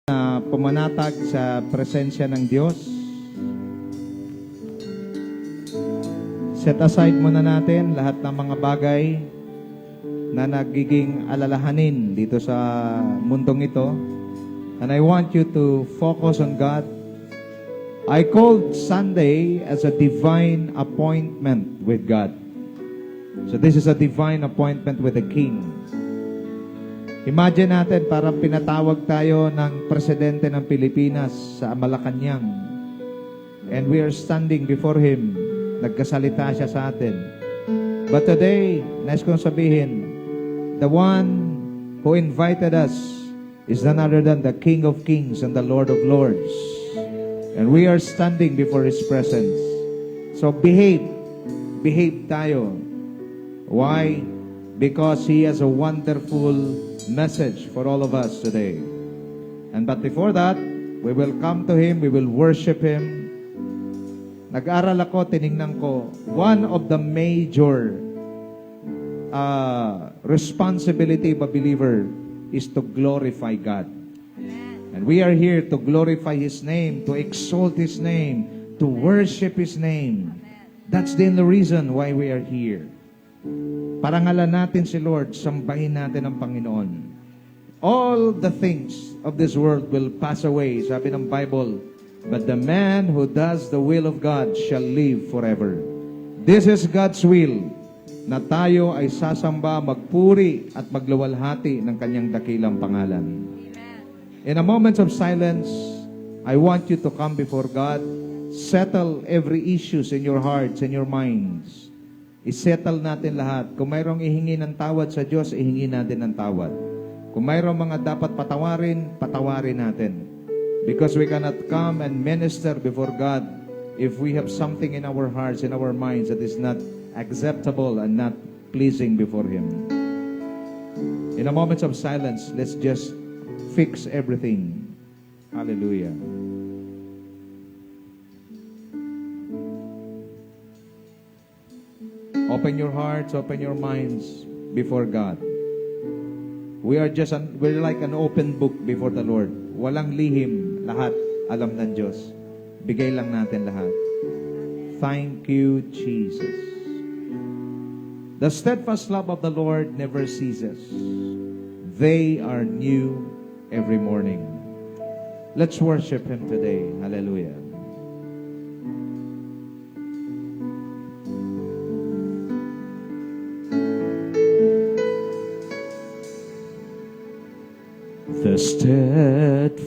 na pumanatag sa presensya ng Diyos. Set aside muna natin lahat ng mga bagay na nagiging alalahanin dito sa mundong ito. And I want you to focus on God. I called Sunday as a divine appointment with God. So this is a divine appointment with the King. Imagine natin parang pinatawag tayo ng presidente ng Pilipinas sa Malacanang. And we are standing before Him. Nagkasalita siya sa atin. But today, nais kong sabihin, the one who invited us is none other than the King of Kings and the Lord of Lords. And we are standing before His presence. So behave. Behave tayo. Why? Because He has a wonderful message for all of us today. But before that, we will come to Him, we will worship Him. Nag-aral ako, tinignan ko, one of the major responsibility of a believer is to glorify God. And we are here to glorify His name, to exalt His name, to worship His name. That's the only reason why we are here. Parangalan natin si Lord, sambahin natin ang Panginoon. All the things of this world will pass away, sabi ng Bible, but the man who does the will of God shall live forever. This is God's will, na tayo ay sasamba, magpuri at magluwalhati ng kanyang dakilang pangalan. In a moment of silence, I want you to come before God, settle every issues in your hearts and your minds. I-settle natin lahat. Kung mayroong ihingi ng tawad sa Diyos, ihingi natin ng tawad. Kung mayroong mga dapat patawarin, patawarin natin. Because we cannot come and minister before God if we have something in our hearts, in our minds that is not acceptable and not pleasing before Him. In a moment of silence, let's just fix everything. Hallelujah. Open your hearts, open your minds before God. We're like an open book before the Lord. Walang lihim, lahat alam ng Diyos. Bigay lang natin lahat. Thank you, Jesus. The steadfast love of the Lord never ceases. They are new every morning. Let's worship Him today. Hallelujah. The steadfast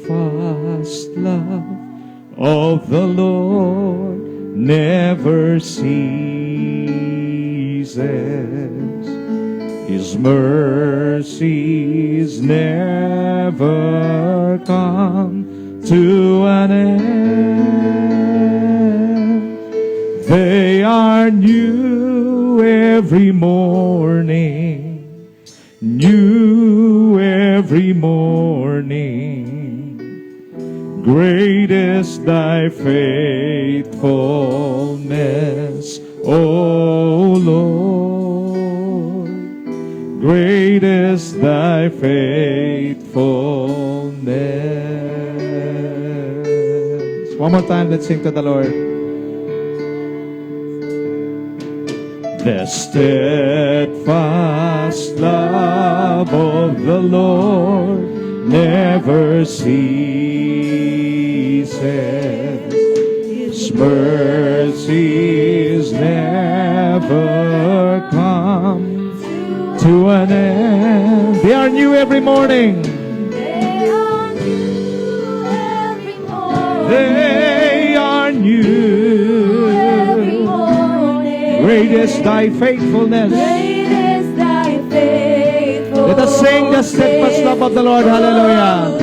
love of the Lord never ceases. His mercies never come to an end. They are new every morning, new every morning. Great is thy faithfulness, O Lord. Great is thy faithfulness. One more time, let's sing to the Lord. The steadfast love of the Lord never ceases. His mercies never come to an end. They are new every morning. They are new every morning. They are new Every morning. Great is thy faithfulness. Great is thy faithfulness. Let us sing the steadfast love of the Lord. Hallelujah.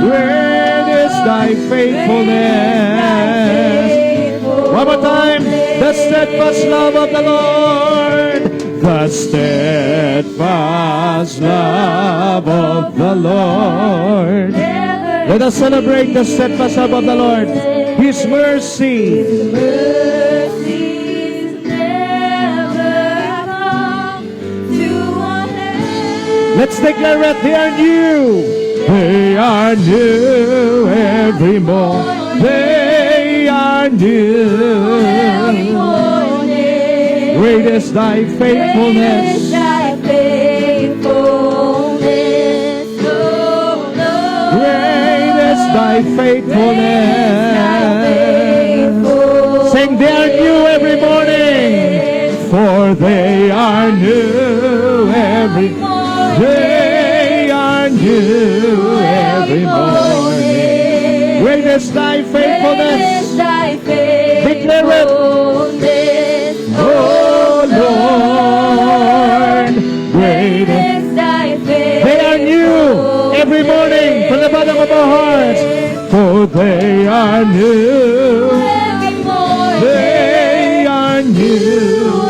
Great is thy faithfulness. One more time. The steadfast love of the Lord. The steadfast love of the Lord. Let us celebrate the steadfast love of the Lord. His mercy. Mercies never come to an end. Let's declare it. They are new. They are new every morning. They are Every new. morning. Great is thy Great is faithfulness. thy faithfulness, O Lord. Great is thy faithfulness. Sing, they are new every morning. For they are new every morning. They are new every morning. Great is thy faithfulness. Declare it. Oh Lord, great is they are new every morning from the bottom of our hearts. For they are new. They are new.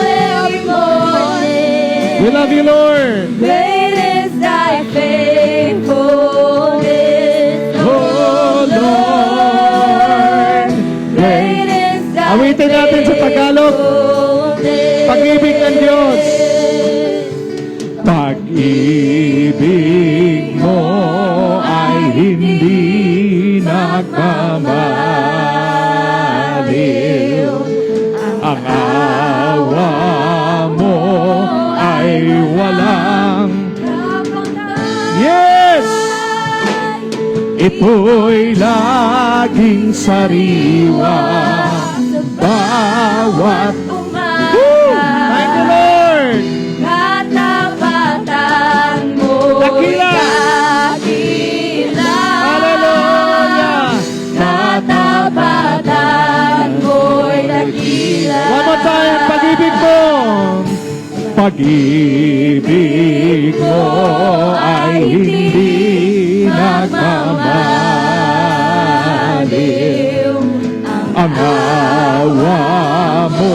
We love you, Lord. Great is thy faithfulness, Oh Lord. great is thy Awitin natin sa Tagalog. faithfulness. Pag-ibig ng Diyos. Pag-ibig mo ay hindi nagmamaliw. Ang awa mo ay walang. Yes! Ito'y laging sariwa sa bawat. Thank you, Lord! Katapatan mo Dakila! dakila. Hallelujah! Katapatan mo'y dakila. One more time, pag-ibig mo! Pag-ibig mo ay hindi nagmamaliw. Ang awa mo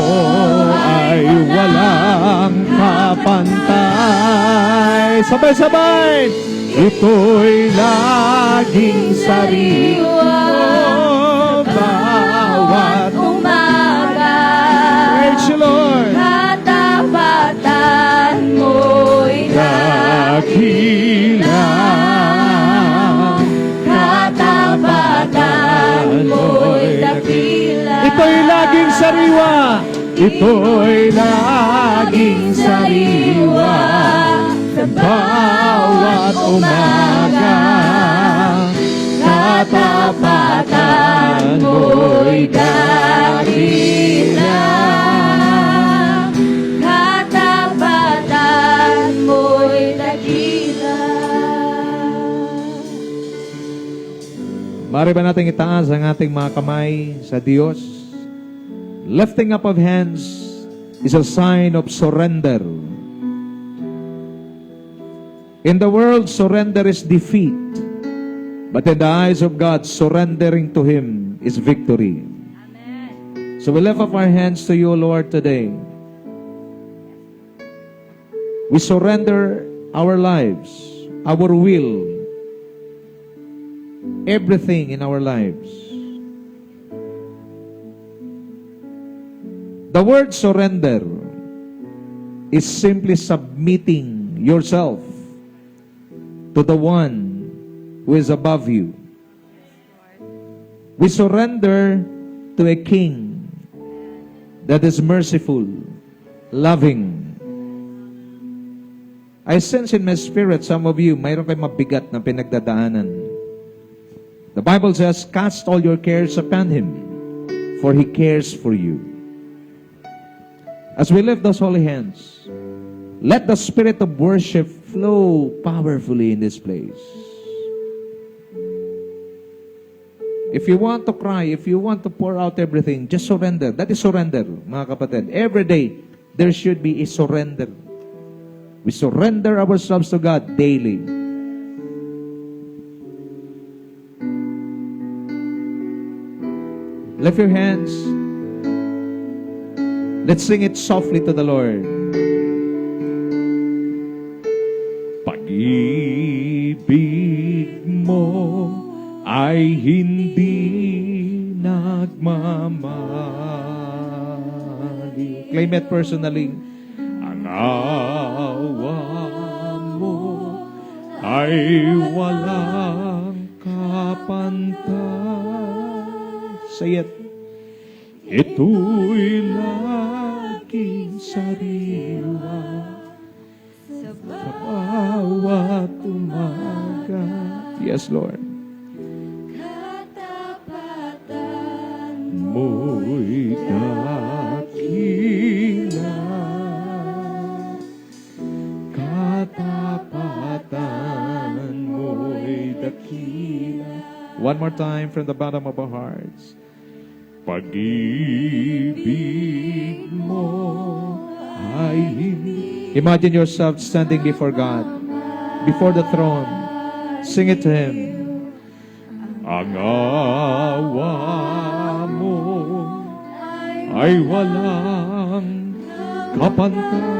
ay walang kapantay. Sabay-sabay! Ito'y laging sariwa bawat umaga. praise you, Lord. Katapatan mo'y dakila. Katapatan mo'y dakila. Ito'y laging sariwa. Ito'y laging sariwa sa bawat umaga. Katapatan mo'y dakila. Katapatan mo'y dakila. Mari ba natin itaas ang ating mga kamay sa Diyos? Lifting up of hands is a sign of surrender. In the world, surrender is defeat. But in the eyes of God, surrendering to Him is victory. So we lift up our hands to you, Lord, today. We surrender our lives, our will, everything in our lives. The word surrender is simply submitting yourself to the one who is above you. We surrender to a king that is merciful, loving. I sense in my spirit, some of you, mayroon kayong mabigat na pinagdadaanan. The Bible says, cast all your cares upon Him, for He cares for you. As we lift those holy hands, let the spirit of worship flow powerfully in this place. If you want to cry, if you want to pour out everything, just surrender. That is surrender, mga kapatid. Every day, there should be a surrender. We surrender ourselves to God daily. Lift your hands. Let's sing it softly to the Lord. Pag-ibig mo ay hindi nagmamali. Claim it personally. Ang awa mo ay walang kapantay. kapantay. Say it. Ito'y laging sariwa sa bawat umaga. Yes, Lord. Katapatan Mo'y dakila, katapatan mo'y dakila. One more time from the bottom of our hearts. Pag-ibig mo ay hindi. Imagine yourself standing before God, before the throne. Sing it to Him. Ang awa mo ay walang kapantay.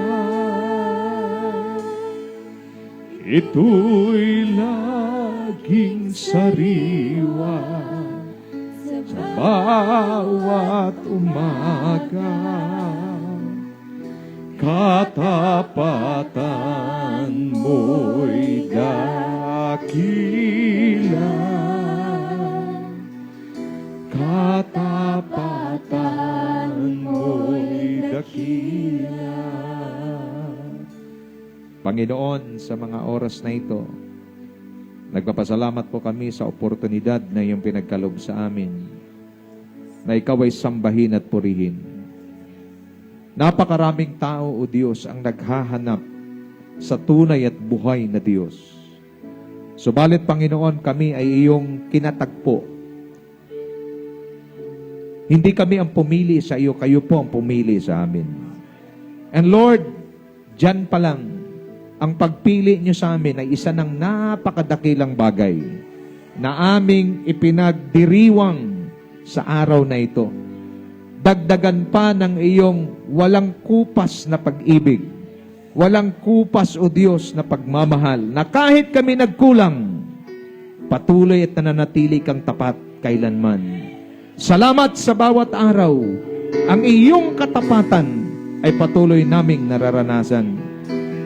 Ito'y laging sariwa sa bawat umaga. Katapatan mo'y dakila, katapatan mo'y dakila. Panginoon, sa mga oras na ito, nagpapasalamat po kami sa oportunidad na iyong pinagkaloob sa amin, na ikaw ay sambahin at purihin. Napakaraming tao, O Diyos, ang naghahanap sa tunay at buhay na Diyos. Subalit, Panginoon, kami ay iyong kinatagpo. Hindi kami ang pumili sa iyo, kayo po ang pumili sa amin. And Lord, dyan pa lang, ang pagpili niyo sa amin ay isa ng napakadakilang bagay na aming ipinagdiriwang sa araw na ito. Dagdagan pa ng iyong walang kupas na pag-ibig, walang kupas, O Diyos, na pagmamahal, na kahit kami nagkulang, patuloy at nananatili kang tapat kailanman. Salamat sa bawat araw, ang iyong katapatan ay patuloy naming nararanasan.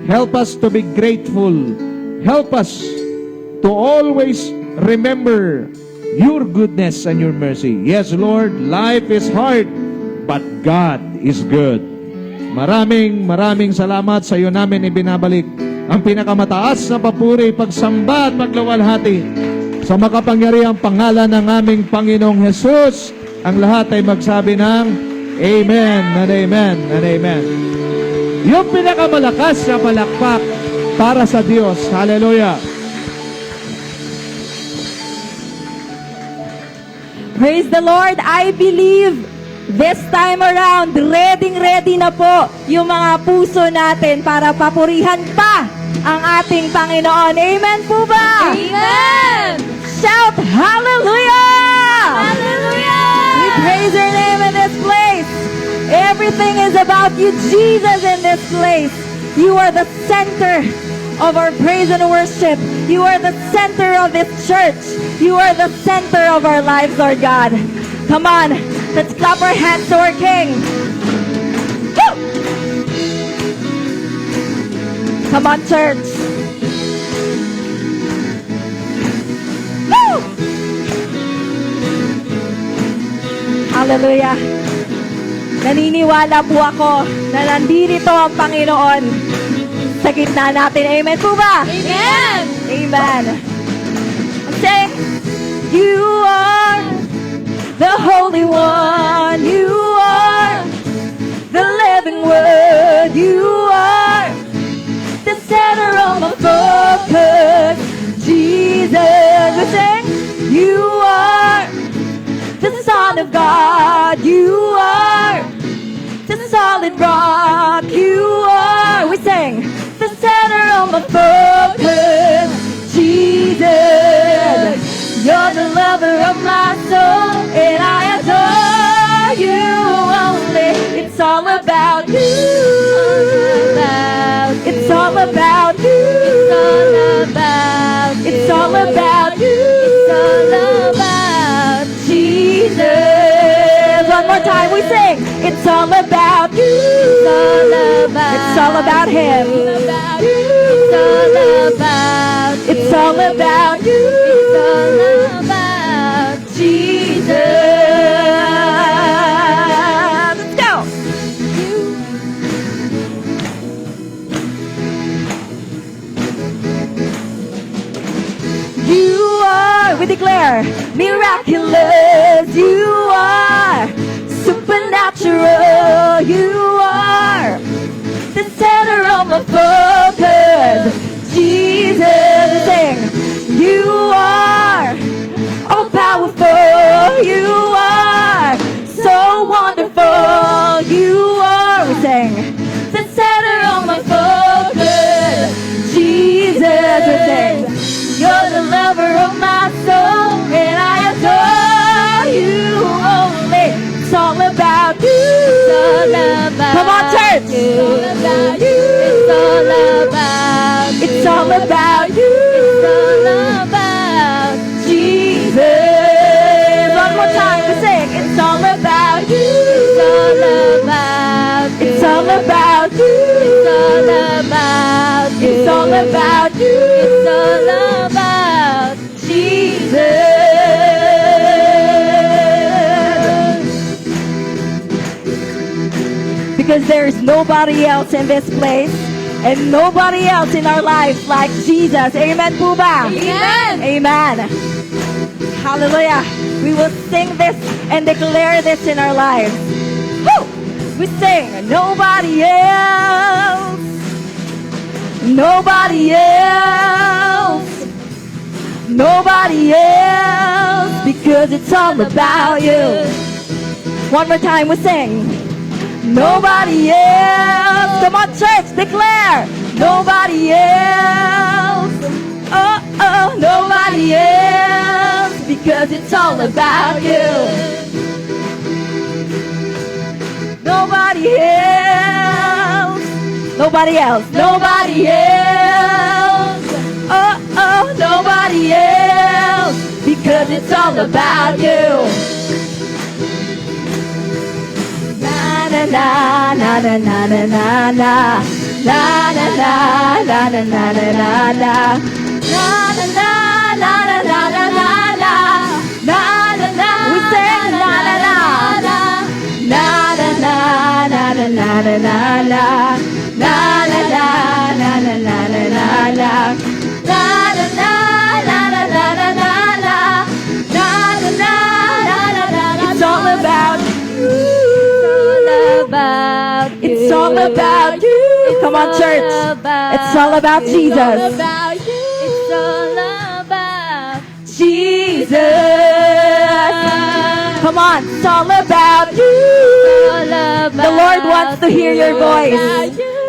Help us to be grateful. Help us to always remember your goodness and your mercy. Yes, Lord, life is hard, but God is good. Maraming salamat sa iyo namin ibinabalik ang pinakamataas na papuri, pagsamba at pagluwalhati sa makapangyarihang pangalan ng aming Panginoong Hesus. Ang lahat ay magsabi ng Amen and Amen and Amen. Yung pinakamalakas na palakpak para sa Diyos. Hallelujah. Praise the Lord. I believe this time around, ready na po yung mga puso natin para papurihan pa ang ating Panginoon. Amen po ba? Amen! Shout hallelujah! Hallelujah! We praise your name in this place. Everything is about you, Jesus, in this place. You are the center of our praise and worship. You are the center of this church. You are the center of our lives, Lord God. Come on, let's clap our hands to our King. Woo! Come on, church. Woo! Hallelujah. Naniniwala po ako na nandito ang Panginoon sa gitna natin. Amen po ba? Amen! Amen. Say, you are the Holy One. You are the living Word. You are the center of my focus. Jesus, we sing, you are the Son of God. You are the solid rock. You are, we sing, the center of my focus. Jesus, you're the lover of my soul, and I adore you only. It's all about you. It's all about you. It's all about you. It's all about Jesus. One more time, we sing. It's all about you. It's all about Him. It's all about you. declare, miraculous you are, supernatural you are, the center of my focus. Jesus, sing, you are all powerful, you are so wonderful, you are, we sing, the center of my focus. Jesus, we sing, you're the lover of my soul, and I adore you only. It's all about you. It's all about Come on, church. It's all about you. It's all about you. It's all about you. It's all about Jesus. One more time, we sing. It's all about you. It's all about you. It's all about you. It's all about you. It's all about you. It's all about Jesus. Because there is nobody else in this place and nobody else in our life like Jesus. Amen po ba? Amen. Amen. Hallelujah. We will sing this and declare this in our lives. Woo! We sing, nobody else. Nobody else. Nobody else. Because it's all about you. One more time, we sing. Nobody else. Come on, church, declare. Nobody else. Oh, oh, nobody else. Because it's all about you. Nobody else. Nobody else. Nobody else. Oh, oh, nobody else. Because it's all about you. Na na na na na na na na na na na na na na na na na na na na. We sing na na na na na na na na na na na na It's all about you. It's all about you. Come on, church. It's all about Jesus. It's all about Jesus. Come on, it's all about you. The Lord wants to hear your voice.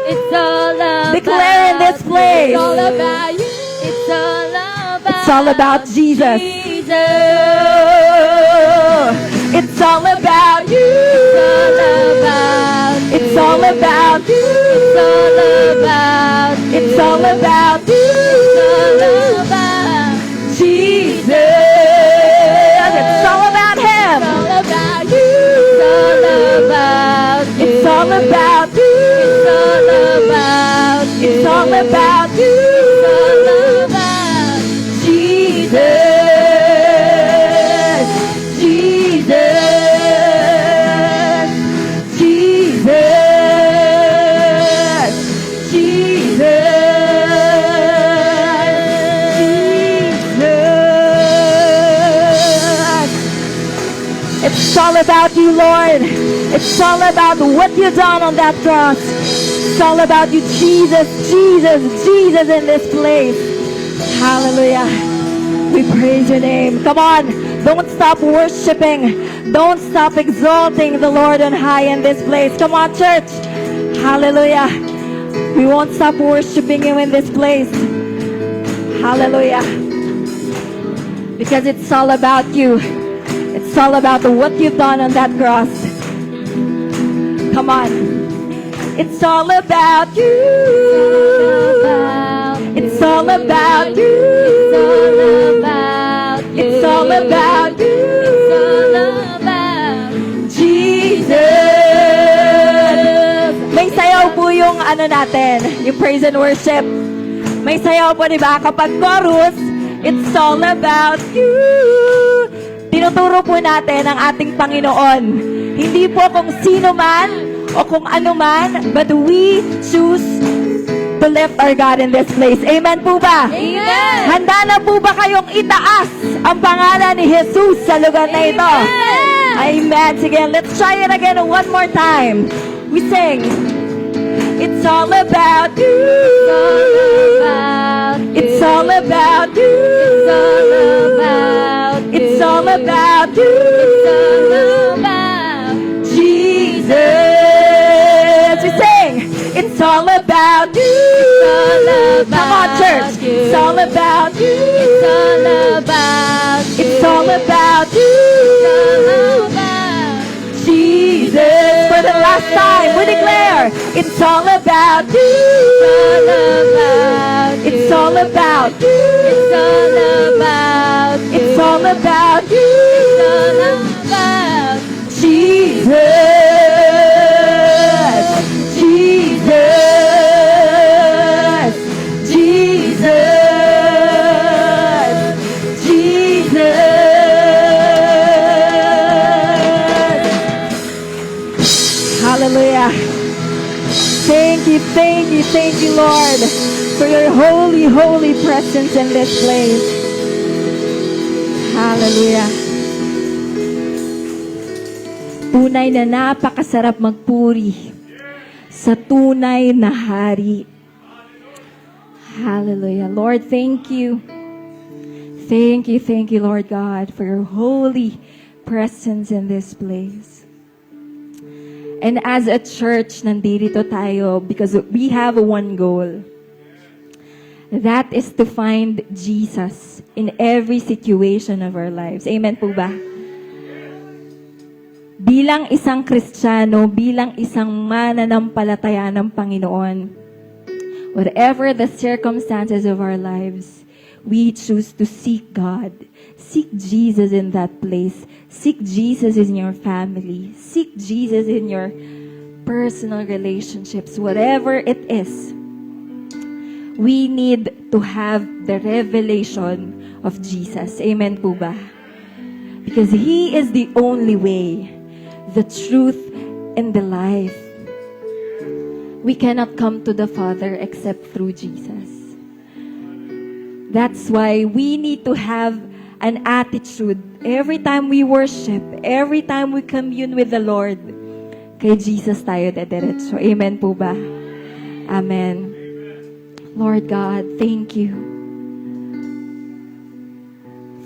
It's all about Declare in this place. It's all about you. It's all about It's all about Jesus. It's all about you. It's all about you. It's all about you. It's all about you. It's all about Jesus. It's all about Him. It's all about you. It's all about you. It's all about It's all about you. you. It's all about Jesus. Jesus. Jesus. Jesus. It's all about you, Lord. It's all about what you've done on that cross. It's all about you, Jesus, Jesus, Jesus in this place. Hallelujah. We praise your name. Come on. Don't stop worshiping. Don't stop exalting the Lord on high in this place. Come on, church. Hallelujah. We won't stop worshiping Him in this place. Hallelujah. Because it's all about you. It's all about what you've done on that cross. Come on. It's all about you. It's all about you. It's all about you. It's all about you. It's all about Jesus. May sayaw po yung ano natin, yung praise and worship. May sayaw po, di ba? Kapag chorus, it's all about you. Tinuturo po natin ang ating Panginoon. Hindi po kung sino man o kung ano man, but we choose to to lift our God in this place. Amen po ba? Amen. Handa na po ba kayong itaas ang pangalan ni Jesus sa lugar na ito? Amen. Sige, let's try it again one more time. We sing, it's all about you. It's all about you. It's all about you. Jesus. We sing, it's all about you. Come on, church. It's all about you. It's all about you. Jesus. For the last time, we declare, it's all about you. It's all about you. It's all about you. Jesus. Jesus. Jesus. Jesus. Hallelujah. Thank you, Lord, for your holy, holy presence in this place. Hallelujah. Tunay na napakasarap magpuri sa tunay na hari. Hallelujah. Lord, thank you. Thank you, Lord God, for your holy presence in this place. And as a church, nandito tayo because we have one goal. That is to find Jesus in every situation of our lives. Amen po ba? Bilang isang Kristiyano, bilang isang mananampalataya ng Panginoon, whatever the circumstances of our lives, we choose to seek God. Seek Jesus in that place. Seek Jesus in your family. Seek Jesus in your personal relationships. Whatever it is, we need to have the revelation of Jesus. Amen po ba? Because He is the only way, the truth, and the life. We cannot come to the Father except through Jesus. That's why we need to have an attitude every time we worship, every time we commune with the Lord. Kay Jesus tayo dediretso. Amen po ba? Amen. Lord God, thank you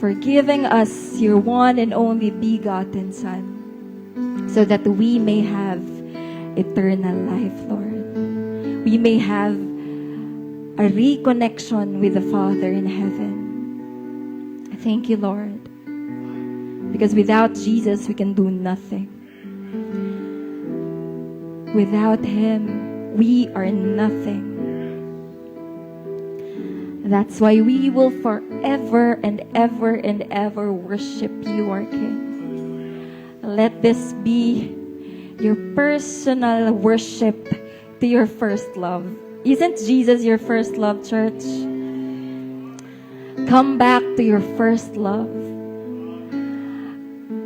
for giving us your one and only begotten Son so that we may have eternal life, Lord. We may have a reconnection with the Father in heaven. Thank you, Lord. Because without Jesus, we can do nothing. Without Him, we are nothing. That's why we will forever and ever and ever worship you, our King. Let this be your personal worship to your first love. Isn't Jesus your first love, church? Come back to your first love.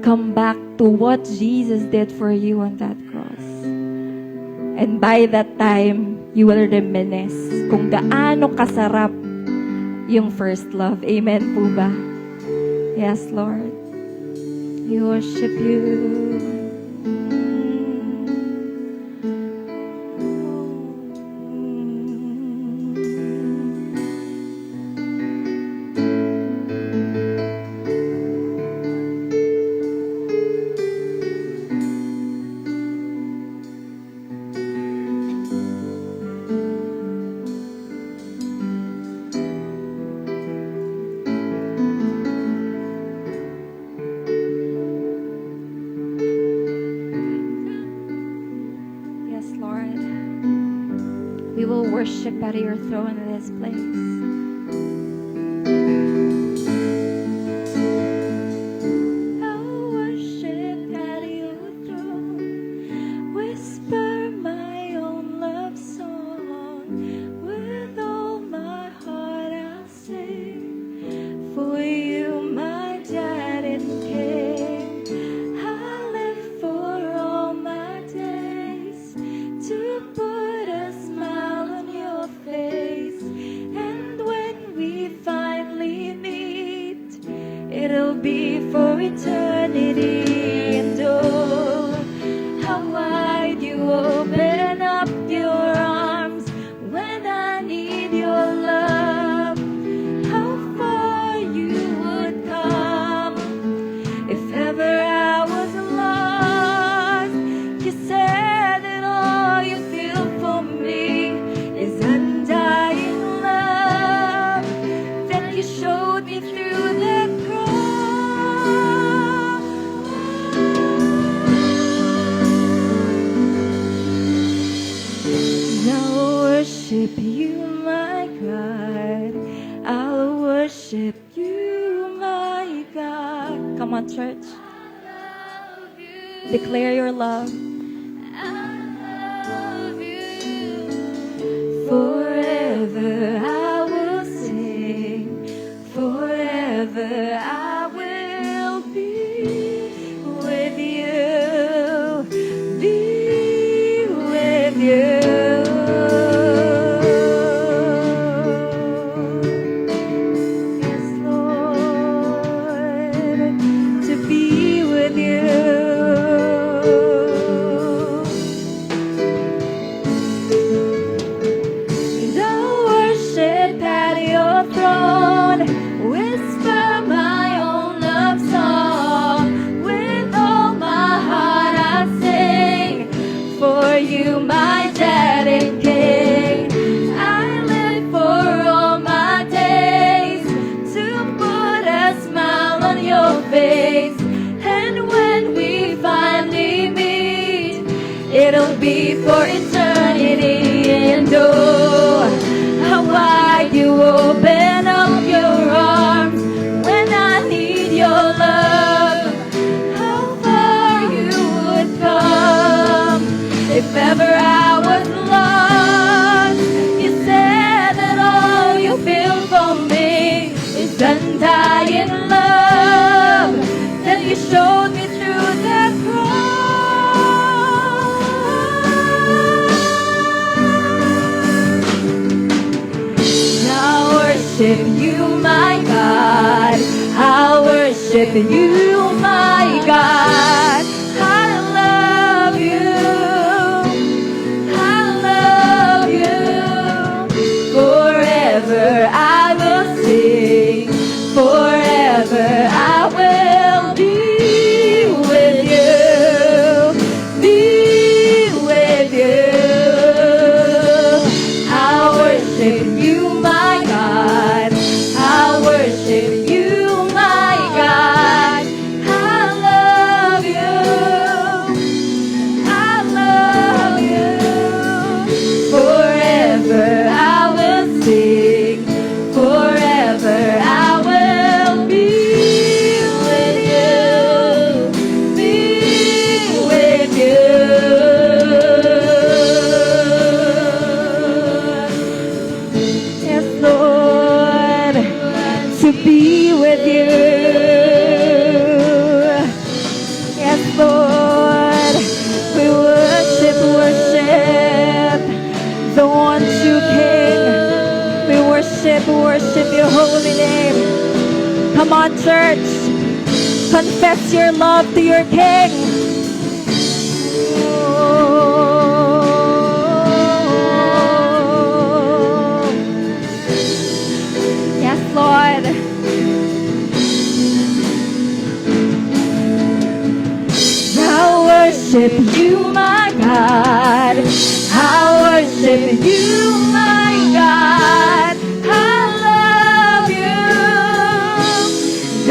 Come back to what Jesus did for you on that cross. And by that time, you will reminisce kung gaano kasarap yung first love. Amen po ba? Yes, Lord. We worship you. We will worship at your throne in this place. I'll worship at your throne. Whisper my own love song. With all my heart I'll sing. For you, my dad and king. I'll live for all my days to put a smile on your face. be for eternity. And oh, how wide you open up your arms when I need your love. How far you would come if ever I was lost. You said that all you feel for me is undying love. Then you showed me through the cross. I'll worship you, my God. I'll worship you, my God. Come on, church. Declare your love. Forever I will sing. Forever I will be with you. Be with you. Yes, Lord, to be with you. And I'll worship at your throne, whisper my own love song. With all my heart I sing, for you my dad and king. I live for all my days to put a smile on your face. And when we finally meet, it'll be for eternity. And oh, how wide you open up your arms when I need your love. How far you would come if ever I was lost. You said that all you feel for me is undying love. Then you showed me through the cross. I'll worship you, my God. I'll worship you, my God. I love you. I love you. Forever I will sing. Forever I will be with you. Be with you. I'll worship you, my God. I'll worship you, my God. I love you. I love you. Forever I will sing. Forever I will be with you. Be with you. Yes, Lord, to be with you. Yes, Lord, we worship the one true King. We worship your holy name. Come on, church, confess your love to your King. Yes, Lord. I'll worship you, my God. I'll worship you, my God. I love you.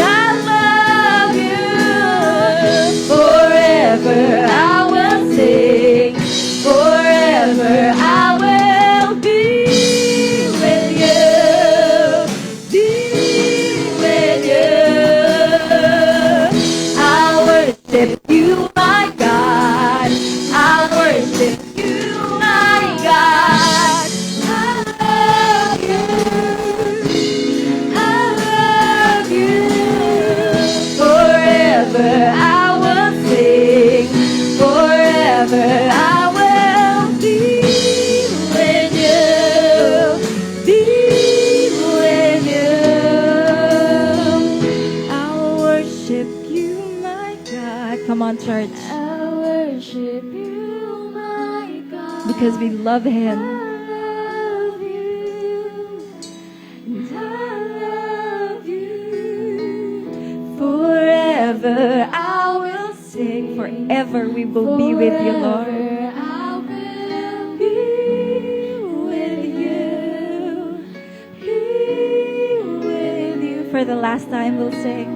I love you. Forever I will sing. Forever I will be with you. Be with you. I'll worship you, my God. I'll worship you, my God. I love you. I love you. Forever I will sing. Forever I will be with you. Be with you. I'll worship worship you, my God. Come on, church. I worship you, my God. Because we love Him. I love you, and I love you. Forever I will sing. Forever we will be with you, Lord. Forever I will be with you. Be with you. For the last time we'll sing.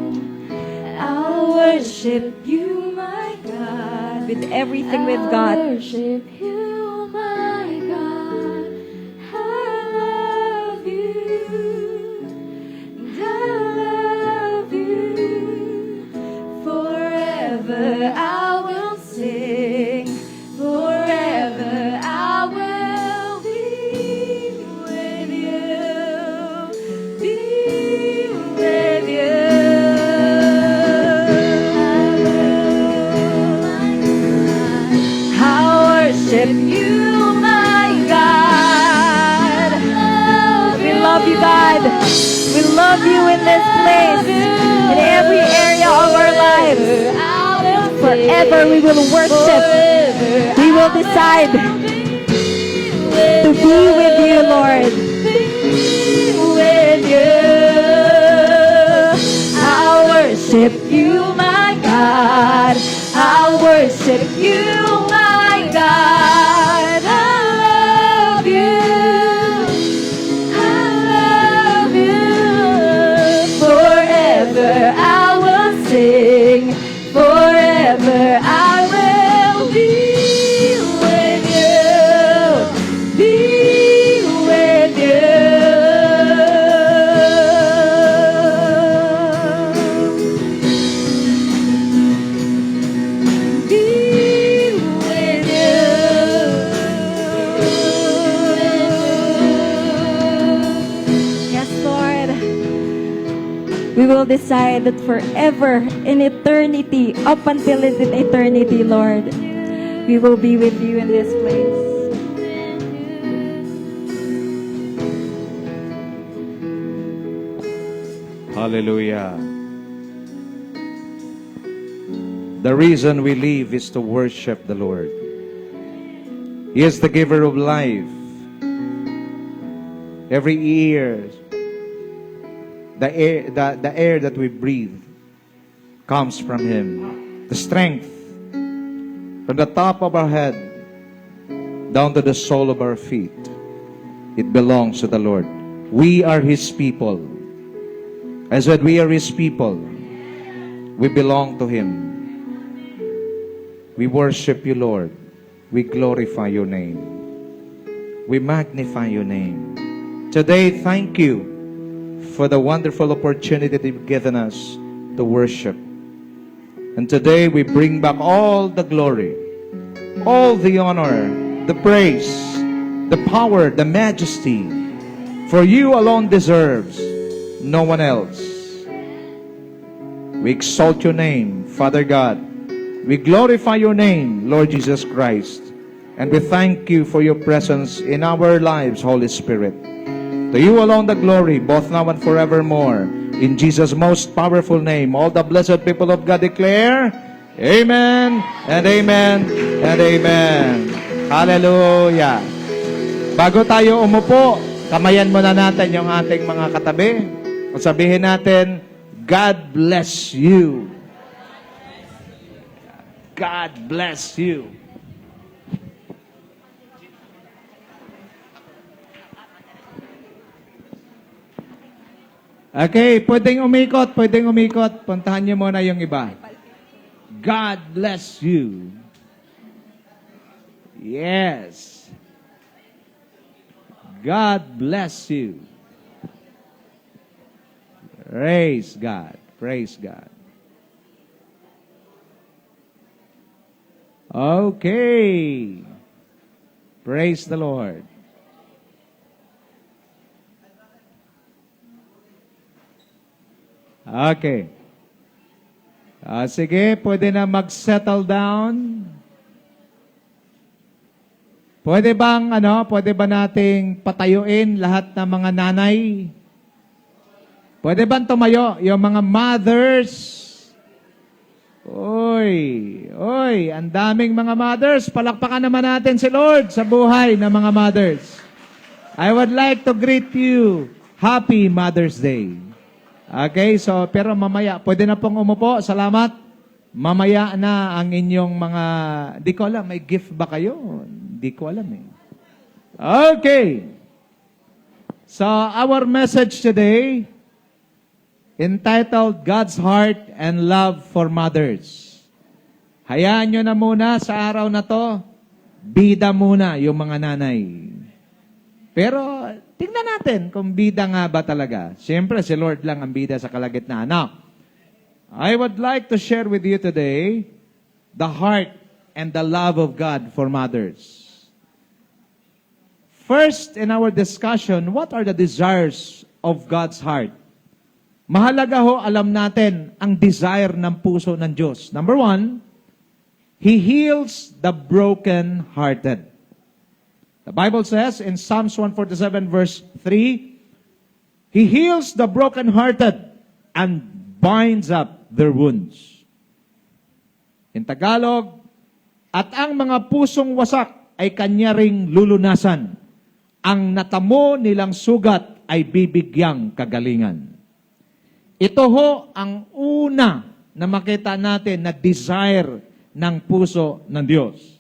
I'll worship you, my God. With everything we've got. I worship you, my God. I love you, and I love you. Forever I will sing. Forever I will be with you. Be with you. I worship you, my God. We love you, God. We love you in this place, in every area of our lives. Forever we will worship. We will decide to be with you, Lord. With you. I'll worship you, my God. I'll worship you, my God. I love you. I love you. Forever I will sing. Forever I will be with you. Be with you. Be with you. Yes, Lord. We will decide that forever, in eternity, up until in eternity, Lord, we will be with you in this place. Hallelujah. The reason we live is to worship the Lord. He is the giver of life. Every year, the air that we breathe comes from Him. The strength from the top of our head down to the sole of our feet, it belongs to the Lord. We are His people. As that we are His people, we belong to Him. We worship you, Lord. We glorify your name. We magnify your name. Today, thank you for the wonderful opportunity that you've given us to worship. And today, we bring back all the glory, all the honor, the praise, the power, the majesty. For you alone deserves, no one else. We exalt your name, Father God. We glorify your name, Lord Jesus Christ. And we thank you for your presence in our lives, Holy Spirit. To you alone the glory, both now and forevermore. In Jesus' most powerful name, all the blessed people of God declare, Amen and Amen and Amen. Hallelujah. Bago tayo umupo, kamayan muna natin yung ating mga katabi. At sabihin natin, God bless you. God bless you. Okay, pwedeng umikot. Puntahan niyo muna yung iba. God bless you. Yes. God bless you. Praise God. Praise God. Okay. Praise the Lord. Okay. Sige, pwede na mag-settle down. Pwede ba nating patayuin lahat ng mga nanay? Pwede bang tumayo? Yung mga mothers, Oy, ang daming mga mothers. Palakpakan naman natin si Lord sa buhay ng mga mothers. I would like to greet you. Happy Mother's Day. Okay, so pero mamaya, pwede na pong umupo. Salamat. Mamaya na ang inyong mga, di ko alam, may gift ba kayo? Di ko alam eh. Okay. So our message today, entitled God's Heart and Love for Mothers. Hayaan nyo na muna sa araw na to, bida muna yung mga nanay. Pero tingnan natin kung bida nga ba talaga. Siyempre, si Lord lang ang bida sa kalagitnaan. Now, I would like to share with you today the heart and the love of God for mothers. First, in our discussion, what are the desires of God's heart? Mahalaga ho, alam natin ang desire ng puso ng Diyos. Number one, He heals the broken-hearted. The Bible says in Psalms 147 verse 3, He heals the broken-hearted and binds up their wounds. In Tagalog, at ang mga pusong wasak ay kanya ring lulunasan. Ang natamo nilang sugat ay bibigyang kagalingan. Ito ho ang una na makita natin na desire ng puso ng Diyos.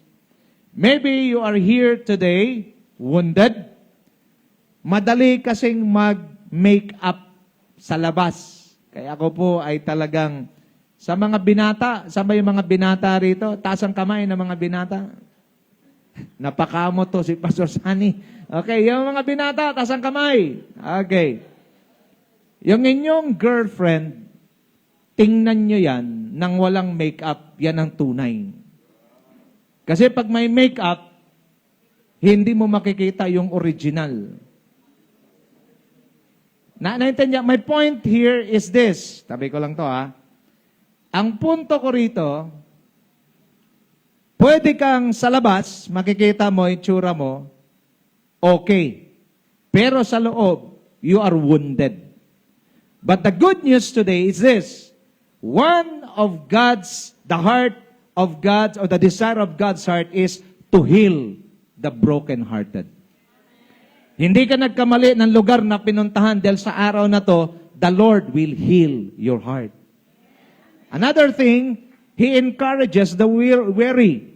Maybe you are here today, wounded. Madali kasing mag-make up sa labas. Kaya ako po ay talagang, sa mga binata, sabay yung mga binata rito, taas ang kamay ng mga binata. Napakamo to si Pastor Sunny. Okay, yung mga binata, taas ang kamay. Okay. Yung inyong girlfriend, tingnan nyo yan nang walang makeup, yan ang tunay. Kasi pag may makeup, hindi mo makikita yung original. Naintindihan? My point here is this. Tabi ko lang to ha. Ang punto ko rito, pwede kang sa labas, makikita mo, itsura mo, okay. Pero sa loob, you are wounded. But the good news today is this. One of the heart of God's, or the desire of God's heart is to heal the broken-hearted. Hindi ka nagkamali ng lugar na pinuntahan dahil sa araw na to, the Lord will heal your heart. Another thing, He encourages the weary.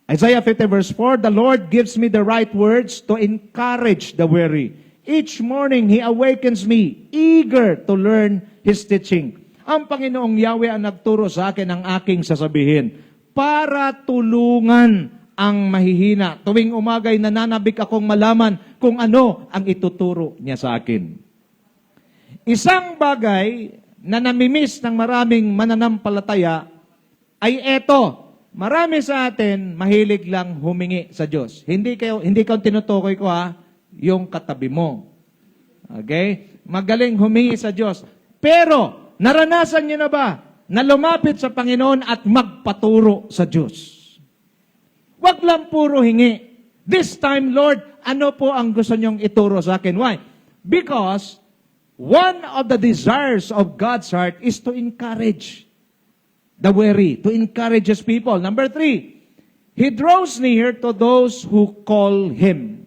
Isaiah 50 verse 4, the Lord gives me the right words to encourage the weary. Each morning, He awakens me, eager to learn His teaching. Ang Panginoong Yahweh ang nagturo sa akin ang aking sasabihin para tulungan ang mahihina. Tuwing umagay, nananabik akong malaman kung ano ang ituturo niya sa akin. Isang bagay na namimiss ng maraming mananampalataya ay eto. Marami sa atin mahilig lang humingi sa Diyos. Hindi ko tinutukoy ko yung katabi mo. Okay? Magaling humingi sa Diyos. Pero, naranasan niyo na ba na lumapit sa Panginoon at magpaturo sa Diyos? Wag lang puro hingi. This time, Lord, ano po ang gusto niyong ituro sa akin? Why? Because one of the desires of God's heart is to encourage the weary, to encourage His people. Number 3, He draws near to those who call Him.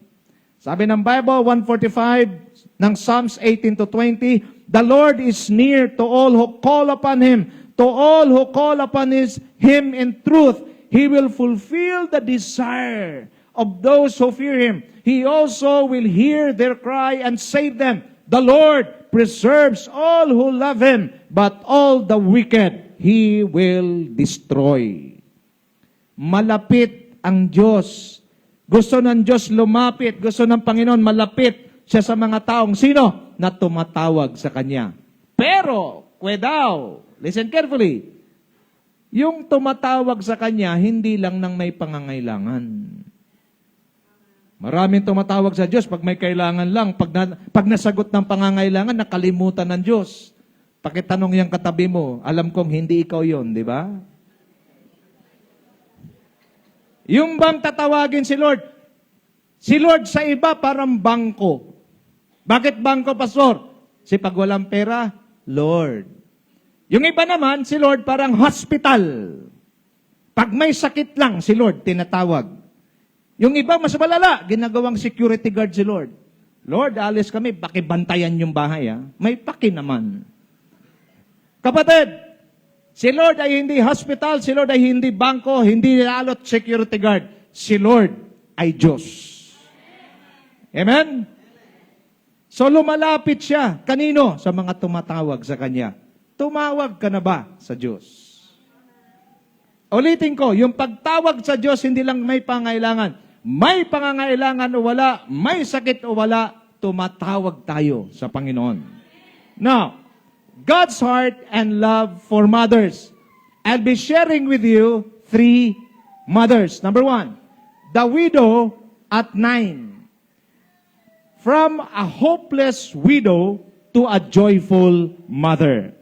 Sabi ng Bible, 145, ng Psalms 18 to 20, the Lord is near to all who call upon Him. To all who call upon Him in truth, He will fulfill the desire of those who fear Him. He also will hear their cry and save them. The Lord preserves all who love Him, but all the wicked He will destroy. Malapit ang Diyos. Gusto ng Diyos lumapit. Gusto ng Panginoon malapit siya sa mga taong sino? Na tumatawag sa Kanya. Pero, listen carefully, yung tumatawag sa Kanya, hindi lang ng may pangangailangan. Maraming tumatawag sa Diyos pag may kailangan lang. Pag nasagot ng pangangailangan, nakalimutan ng Diyos. Pakitanong yung katabi mo, alam kong hindi ikaw yon, di ba? Yung bang tatawagin si Lord? Si Lord sa iba parang bangko. Bakit bangko, Pastor? Si pag walang pera, Lord. Yung iba naman, si Lord parang hospital. Pag may sakit lang, si Lord tinatawag. Yung iba, mas malala, ginagawang security guard si Lord. Lord, alis kami, pakibantayan yung bahay. May paki naman. Kapatid, si Lord ay hindi hospital, si Lord ay hindi bangko, hindi lalot security guard. Si Lord ay Diyos. Amen? So lumalapit siya. Kanino? Sa mga tumatawag sa Kanya. Tumawag ka na ba sa Diyos? Ulitin ko, yung pagtawag sa Diyos, hindi lang may pangailangan. May pangangailangan o wala, may sakit o wala, tumatawag tayo sa Panginoon. Now, God's heart and love for mothers. I'll be sharing with you 3 mothers. Number 1, the widow at 9. From a hopeless widow to a joyful mother.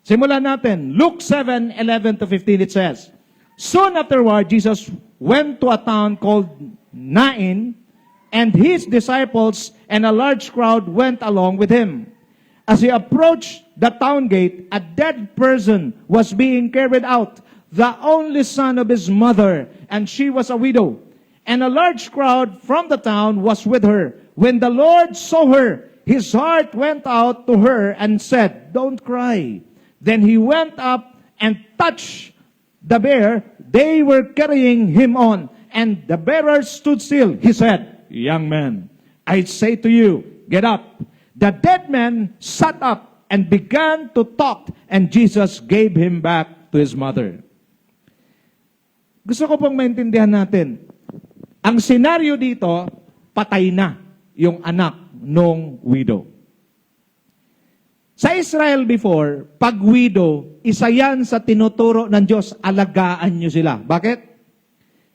Simulan natin. Luke 7:11-15 it says, Soon afterward, Jesus went to a town called Nain, and his disciples and a large crowd went along with him. As he approached the town gate, a dead person was being carried out, the only son of his mother, and she was a widow. And a large crowd from the town was with her. When the Lord saw her, his heart went out to her and said, Don't cry. Then he went up and touched the bear. They were carrying him on, and the bearer stood still. He said, Young man, I say to you, get up. The dead man sat up and began to talk, and Jesus gave him back to his mother. Gusto ko pong maintindihan natin, ang senaryo dito, patay na yung anak nung widow. Sa Israel before, pag widow, isa yan sa tinuturo ng Diyos, alagaan nyo sila. Bakit?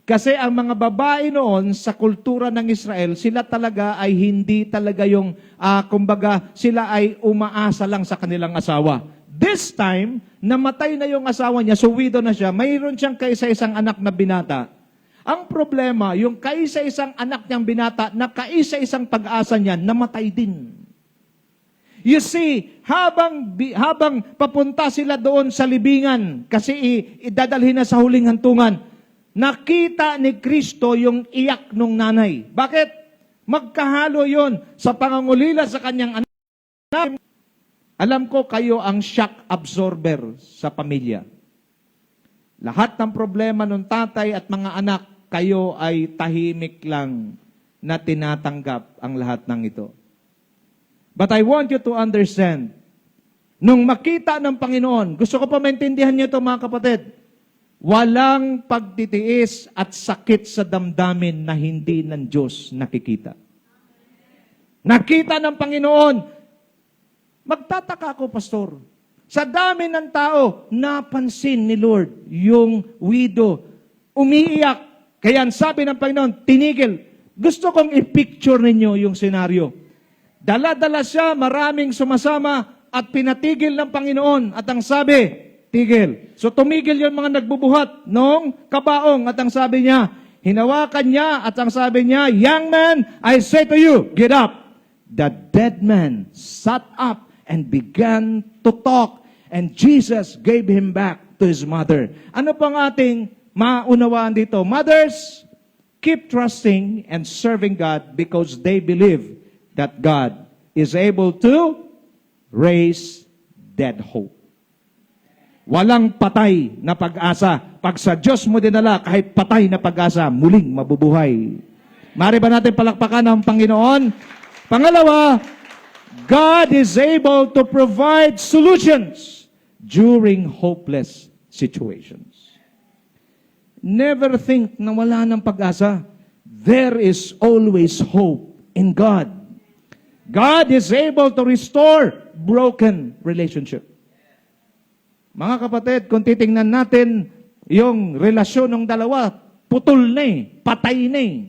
Kasi ang mga babae noon sa kultura ng Israel, sila talaga ay hindi talaga yung, kumbaga, sila ay umaasa lang sa kanilang asawa. This time, namatay na yung asawa niya, so widow na siya, mayroon siyang kaisa-isang anak na binata. Ang problema, yung kaisa-isang anak niyang binata, na kaisa-isang pag-asa niya, namatay din. You see, habang papunta sila doon sa libingan, kasi idadalhin na sa huling hantungan, nakita ni Kristo yung iyak nung nanay. Bakit? Magkahalo yon sa pangangulila sa kanyang anak. Alam ko kayo ang shock absorber sa pamilya. Lahat ng problema ng tatay at mga anak, kayo ay tahimik lang na tinatanggap ang lahat ng ito. But I want you to understand, nung makita ng Panginoon, gusto ko pa maintindihan niyo ito mga kapatid, walang pagtitiis at sakit sa damdamin na hindi ng Diyos nakikita. Nakita ng Panginoon, magtataka ako, pastor, sa dami ng tao, napansin ni Lord yung widow, umiiyak. Kaya sabi ng Panginoon, tinigil. Gusto kong i-picture ninyo yung senaryo. Dala-dala siya, maraming sumasama at pinatigil ng Panginoon. At ang sabi, tigil. So tumigil yung mga nagbubuhat nung kabaong. At ang sabi niya, hinawakan niya at ang sabi niya, Young man, I say to you, get up. The dead man sat up and began to talk. And Jesus gave him back to his mother. Ano pang ating maunawaan dito? Mothers, keep trusting and serving God because they believe that God is able to raise dead hope. Walang patay na pag-asa. Pag sa Diyos mo dinala, kahit patay na pag-asa, muling mabubuhay. Mari ba natin palakpakan ang Panginoon? Pangalawa, God is able to provide solutions during hopeless situations. Never think na wala ng pag-asa. There is always hope in God. God is able to restore broken relationship. Mga kapatid, kung titingnan natin yung relasyon ng dalawa, putol na patay na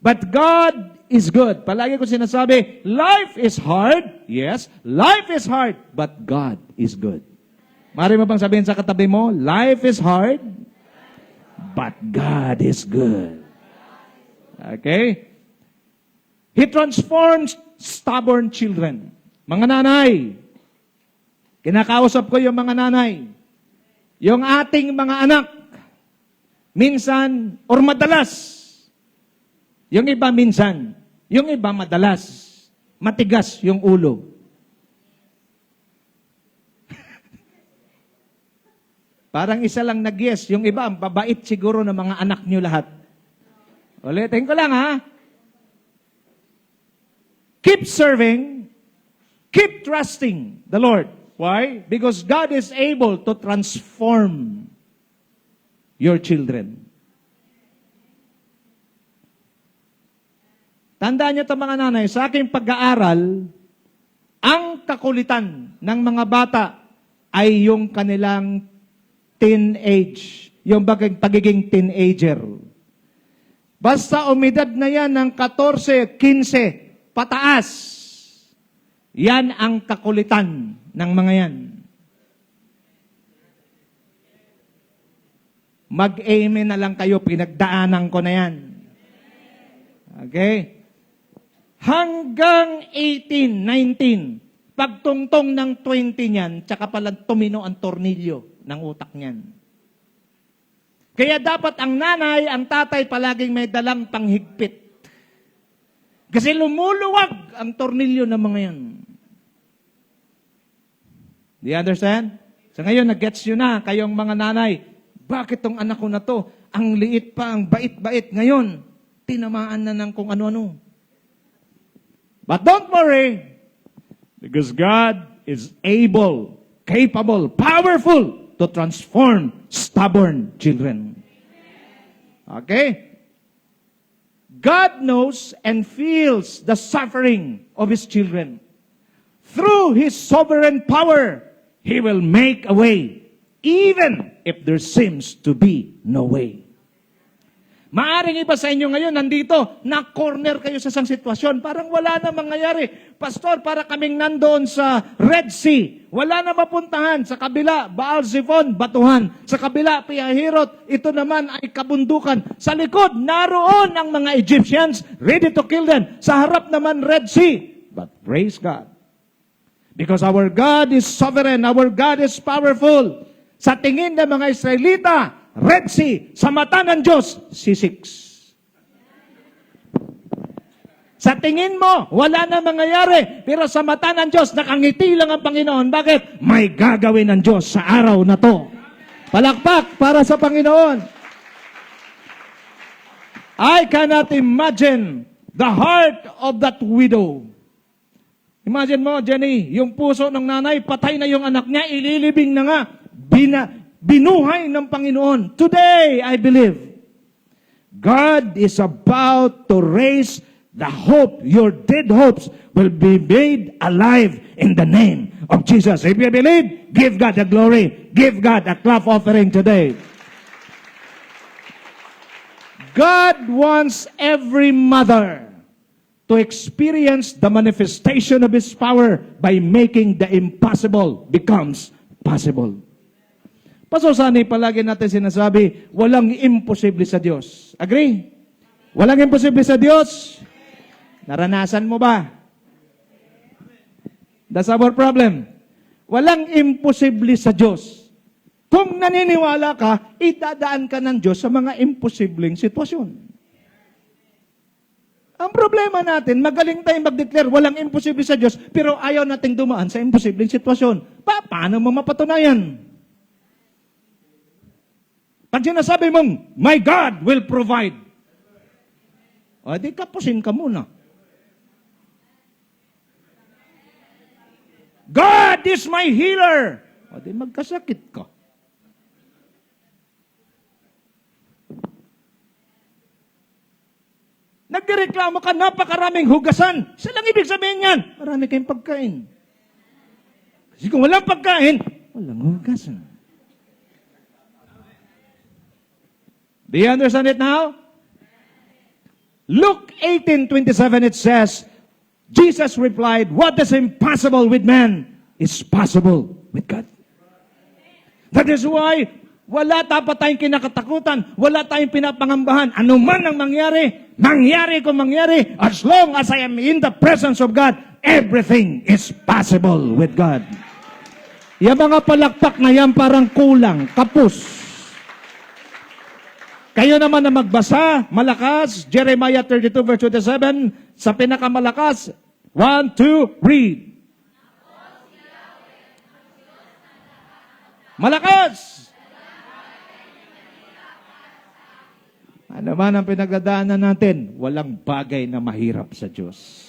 But God is good. Palagi ko sinasabi, life is hard. Yes, life is hard, but God is good. Mari mo bang sabihin sa katabi mo, life is hard, but God is good. Okay? He transforms stubborn children. Mga nanay, Kinakausap ko yung mga nanay. Yung ating mga anak, minsan or madalas, yung iba minsan, yung iba madalas, matigas yung ulo. Parang isa lang nag-yes, yung iba, ang babait siguro ng mga anak nyo lahat. Ulitin ko lang ha. Keep serving, keep trusting the Lord. Why? Because God is able to transform your children. Tandaan niyo ito mga nanay, sa aking pag-aaral, ang kakulitan ng mga bata ay yung kanilang teenage, yung pagiging teenager. Basta umidad na yan ng 14, 15, pataas, yan ang kakulitan ng mga yan. Mag-amen na lang kayo, pinagdaanan ko na yan. Okay? Hanggang 18, 19, pagtungtong ng 20 niyan, tsaka pala tumino ang tornilyo ng utak niyan. Kaya dapat ang nanay, ang tatay palaging may dalang panghigpit. Kasi lumuluwag ang tornilyo ng mga yan. Do you understand? So ngayon, nag-gets yun na, kayong mga nanay, bakit tong anak ko na to, ang liit pa, ang bait-bait, ngayon, tinamaan na ng kung ano-ano. But don't worry, because God is able, capable, powerful to transform stubborn children. Okay? God knows and feels the suffering of His children. Through His sovereign power, He will make a way, even if there seems to be no way. Maaring iba sa inyo ngayon, nandito, na-corner kayo sa isang sitwasyon. Parang wala na mangyayari. Pastor, para kaming nandoon sa Red Sea. Wala na mapuntahan. Sa kabila, Baal-Zephon, batuhan. Sa kabila, Pihahirot, ito naman ay kabundukan. Sa likod, naroon ang mga Egyptians, ready to kill them. Sa harap naman, Red Sea. But praise God. Because our God is sovereign, our God is powerful. Sa tingin ng mga Israelita, Red Sea, sa mata ng Diyos, C6. Sa tingin mo, wala na mangyayari. Pero sa mata ng Diyos, nakangiti lang ang Panginoon. Bakit? May gagawin ng Diyos sa araw na to. Palakpak para sa Panginoon. I cannot imagine the heart of that widow. Imagine mo, Jenny, yung puso ng nanay, patay na yung anak niya, ililibing na nga, binuhay ng Panginoon. Today, I believe, God is about to raise the hope. Your dead hopes will be made alive in the name of Jesus. If you believe, give God the glory. Give God a clap offering today. God wants every mother to experience the manifestation of His power by making the impossible becomes possible. Pastor Sunny, palagi natin sinasabi, walang imposible sa Diyos. Agree? Walang imposible sa Diyos? Naranasan mo ba? That's our problem. Walang imposible sa Diyos. Kung naniniwala ka, idadaan ka ng Diyos sa mga imposibleng sitwasyon. Ang problema natin, magaling tayong mag-declare, walang imposible sa Diyos, pero ayaw nating dumaan sa imposibleng sitwasyon. Paano mo mapatunayan? Pag sinasabi mong, my God will provide, o di kapusin ka muna. God is my healer. O di magkasakit ka. Nagreklamo ka, napakaraming hugasan. Silang ibig sabihin yan, marami kayong pagkain. Kasi kung walang pagkain, walang hugasan. Do you understand it now? Luke 18:27, it says, Jesus replied, what is impossible with man is possible with God. That is why wala dapat tayong kinakatakutan, wala tayong pinapangambahan. Ano man ang mangyari, mangyari kung mangyari, as long as I am in the presence of God, everything is possible with God. Yung mga palakpak na yan parang kulang, kapus. Kayo naman na magbasa, malakas, Jeremiah 32 verse 27, sa pinakamalakas, 1, 2, read. Malakas! Ano man ang pinagdadaanan natin, walang bagay na mahirap sa Diyos.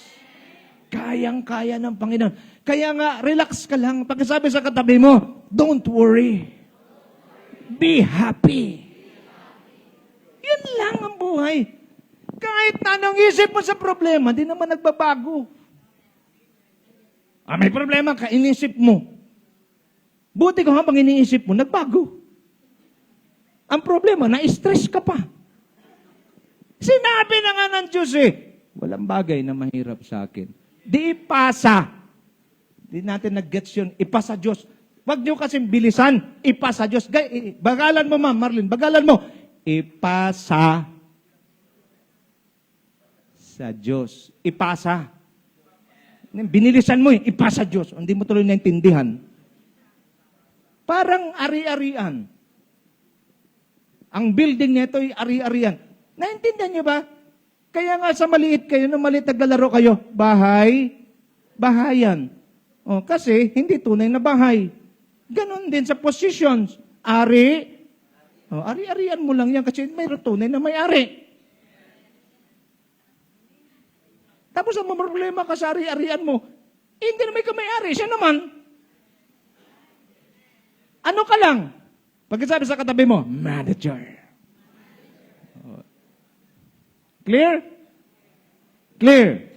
Kayang-kaya ng Panginoon. Kaya nga, relax ka lang. Pagkasabi sa katabi mo, don't worry. Be happy. Yan lang ang buhay. Kahit na anong isip mo sa problema, di naman nagbabago. May problema ka, inisip mo. Buti ko habang iniisip mo, nagbago. Ang problema, na-stress ka pa. Sinabi na nga ng Diyos walang bagay na mahirap sa akin. Di ipasa. Di natin nag-gets yun. Ipasa Diyos. Huwag niyo kasing bilisan. Ipasa Diyos. Bagalan mo, Ma'am Marlene. Bagalan mo. Ipasa sa Diyos. Ipasa. Binilisan mo ipasa Diyos. Hindi mo tuloy naintindihan. Parang ari-arian. Ang building nito ay ari-arian. Naintindihan niyo ba? Kaya nga sa maliit kayo, nung maliit naglalaro kayo, bahayan. Kasi hindi tunay na bahay. Ganon din sa positions. Ari-arian mo lang yan kasi mayroon tunay na may-ari. Tapos ang problema ka sa ari-arian mo, hindi na may kamay-ari, siya naman. Ano ka lang? Pagkasabi sa katabi mo, manager. Clear? Clear.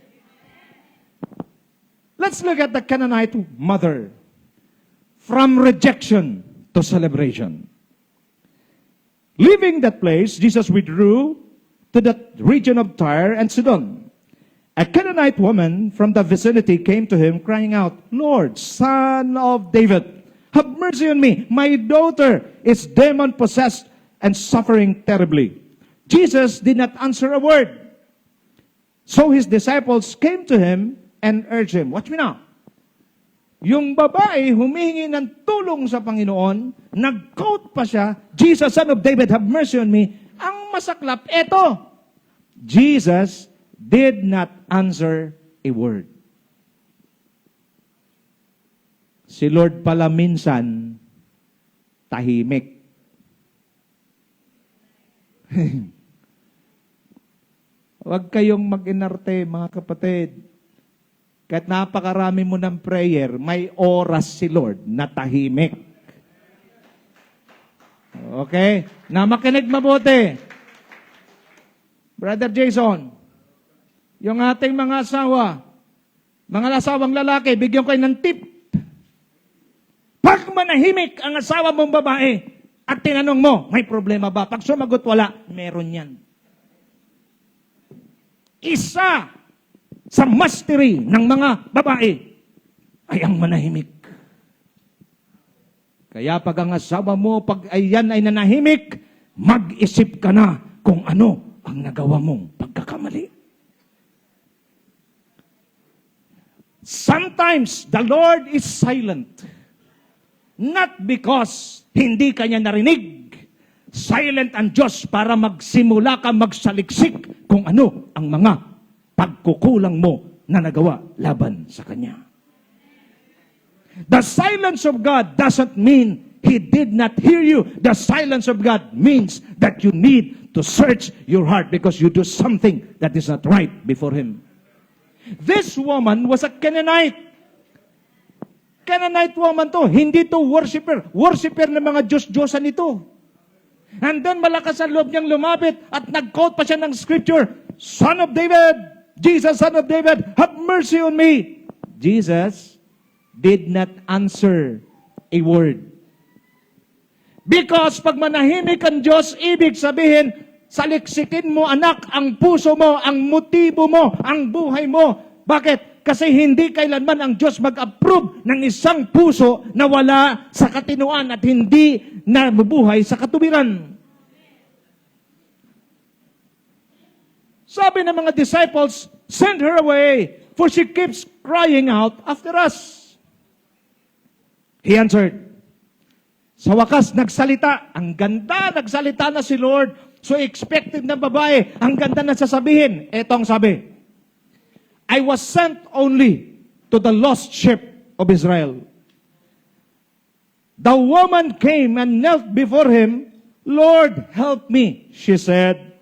Let's look at the Canaanite mother. From rejection to celebration. Leaving that place, Jesus withdrew to the region of Tyre and Sidon. A Canaanite woman from the vicinity came to him, crying out, Lord, Son of David, have mercy on me. My daughter is demon-possessed and suffering terribly. Jesus did not answer a word. So his disciples came to him and urged him. Watch me now. Yung babae humingi ng tulong sa Panginoon, nag-quote pa siya, Jesus, Son of David, have mercy on me. Ang masaklap, eto, Jesus did not answer a word. Si Lord pala minsan, tahimik. Huwag kayong mag-inarte, mga kapatid. Kahit napakarami mo ng prayer, may oras si Lord na tahimik. Okay? Na makinig mabuti. Brother Jason, yung ating mga asawang lalaki, bigyan kayo ng tip. Pag manahimik ang asawa mong babae, at tinanong mo, may problema ba? Pag sumagot wala, meron yan. Isa sa mastery ng mga babae ay ang manahimik. Kaya pag ang asawa mo, pag yan ay nanahimik, mag-isip ka na kung ano ang nagawa mong pagkakamali. Sometimes the Lord is silent. Not because hindi kanya narinig. Silent ang Diyos para magsimula ka magsaliksik kung ano ang mga pagkukulang mo na nagawa laban sa Kanya. The silence of God doesn't mean He did not hear you. The silence of God means that you need to search your heart because you do something that is not right before Him. This woman was a Canaanite. Canaanite woman to. Hindi to worshiper. Worshiper ng mga Diyos-Diyosan ito. And then malakas ang loob niyang lumapit at nag-quote pa siya ng scripture, Son of David, Jesus, Son of David, have mercy on me. Jesus did not answer a word. Because pag manahimik ang Diyos, ibig sabihin, saliksikin mo, anak, ang puso mo, ang motibo mo, ang buhay mo. Bakit? Kasi hindi kailanman ang Diyos mag-approve ng isang puso na wala sa katinuan at hindi na mabuhay sa katuwiran. Sabi ng mga disciples, send her away, for she keeps crying out after us. He answered. Sa wakas, nagsalita. Ang ganda, nagsalita na si Lord. So expected na babae, ang ganda na sasabihin. Eto ang sabi, I was sent only to the lost sheep of Israel. The woman came and knelt before him. Lord, help me, she said.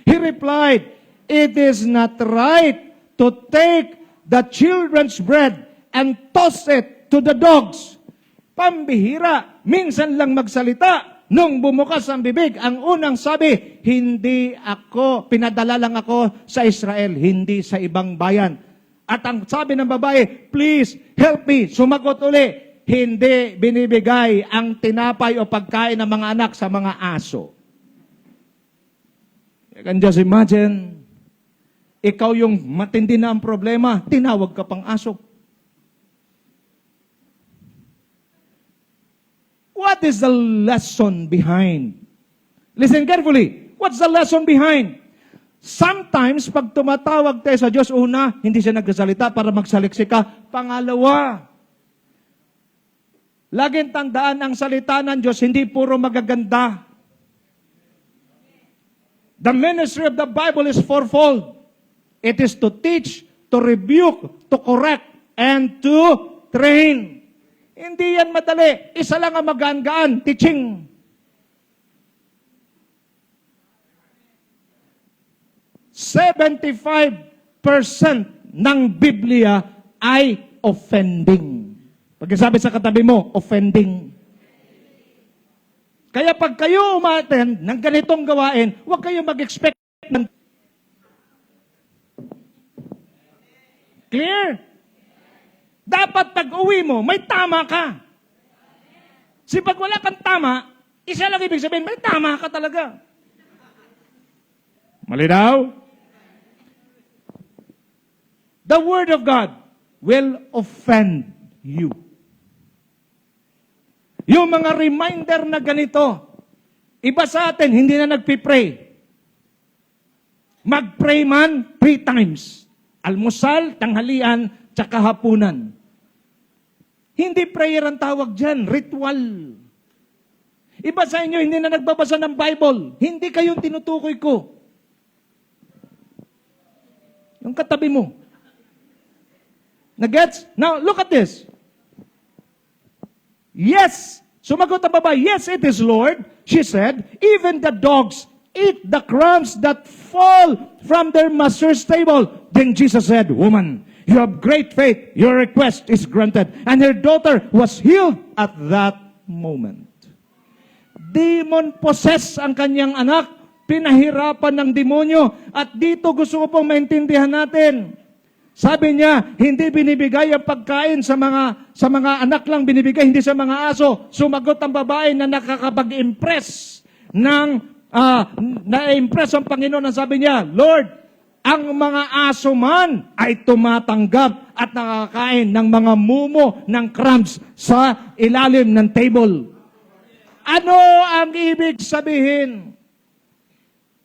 He replied, it is not right to take the children's bread and toss it to the dogs. Pambihira, minsan lang magsalita. Nung bumukas ang bibig, ang unang sabi, hindi ako, pinadala lang ako sa Israel, hindi sa ibang bayan. At ang sabi ng babae, please help me. Sumagot uli, hindi binibigay ang tinapay o pagkain ng mga anak sa mga aso. You can just imagine, ikaw yung matindi na ang problema, tinawag ka pang aso. What is the lesson behind? Listen carefully. What's the lesson behind? Sometimes, pag tumatawag tayo sa Diyos, una, hindi siya nagsasalita para magsaliksik ka. Pangalawa, laging tandaan ang salita ng Diyos, hindi puro magaganda. The ministry of the Bible is fourfold. It is to teach, to rebuke, to correct, and to train. Hindi yan madali. Isa lang ang magaan-gaan, teaching. %75% ng Biblia ay offending. Pagkasabi sa katabi mo, offending. Kaya pag kayo umaten ng ganitong gawain, huwag kayo mag-expect ng... Clear? Dapat pag-uwi mo, may tama ka. Si pag wala kang tama, isa lang ibig sabihin, may tama ka talaga. Malinaw? The Word of God will offend you. Yung mga reminder na ganito, iba sa atin, hindi na nagpipray. Mag-pray man 3 times. Almusal, tanghalian, tsaka hapunan. Hindi prayer ang tawag dyan, ritual. Iba sa inyo, hindi na nagbabasa ng Bible. Hindi kayong tinutukoy ko. Yung katabi mo. Nagets? Now, look at this. Yes. Sumagot ang babae, yes, it is, Lord. She said, even the dogs eat the crumbs that fall from their master's table. Then Jesus said, woman, you have great faith. Your request is granted. And her daughter was healed at that moment. Demon-possessed ang kanyang anak. Pinahirapan ng demonyo. At dito gusto ko pong maintindihan natin. Sabi niya, hindi binibigay ang pagkain sa mga anak lang binibigay, hindi sa mga aso. Sumagot ang babae na nakakapag-impress na-impress ang Panginoon. Ang sabi niya, Lord, ang mga aso man ay tumatanggap at nakakain ng mga mumo ng crumbs sa ilalim ng table. Ano ang ibig sabihin?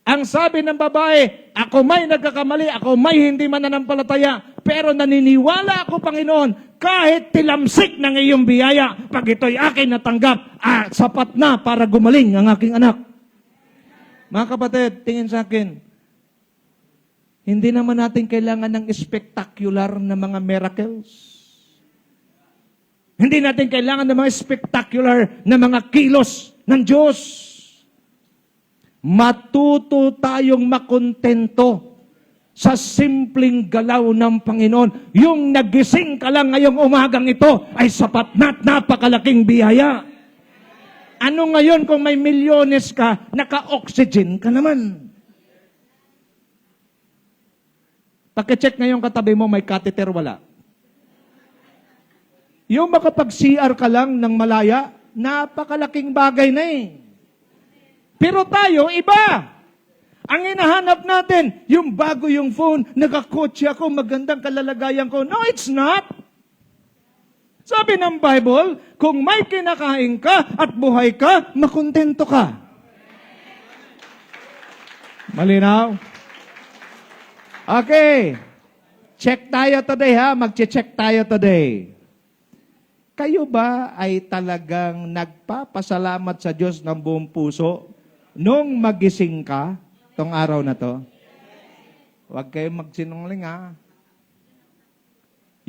Ang sabi ng babae, ako may nagkakamali, ako may hindi mananampalataya, pero naniniwala ako, Panginoon, kahit tilamsik ng iyong biyaya, pag ito'y akin natanggap, sapat na para gumaling ang aking anak. Mga kapatid, tingin sa akin, hindi naman natin kailangan ng spectacular na mga miracles. Hindi natin kailangan ng mga spectacular na mga kilos ng Diyos. Matuto tayong makontento sa simpleng galaw ng Panginoon. Yung nagising ka lang ngayong umagang ito ay sapat na at napakalaking biyaya. Ano ngayon kung may milyones ka, naka-oxygen ka naman? Pakicheck ngayong katabi mo, may catheter, wala. Yung makapag-CR ka lang ng malaya, napakalaking bagay na eh. Pero tayo, iba. Ang hinahanap natin, yung bago yung phone, nakakotse ako, magandang kalalagayan ko. No, it's not. Sabi ng Bible, kung may kinakain ka at buhay ka, makontento ka. Malinaw? Okay. Check tayo today ha. Mag-check tayo today. kayo ba ay talagang nagpapasalamat sa Diyos ng buong puso nung magising ka tong araw na to? Huwag kayong magsinungaling, ha?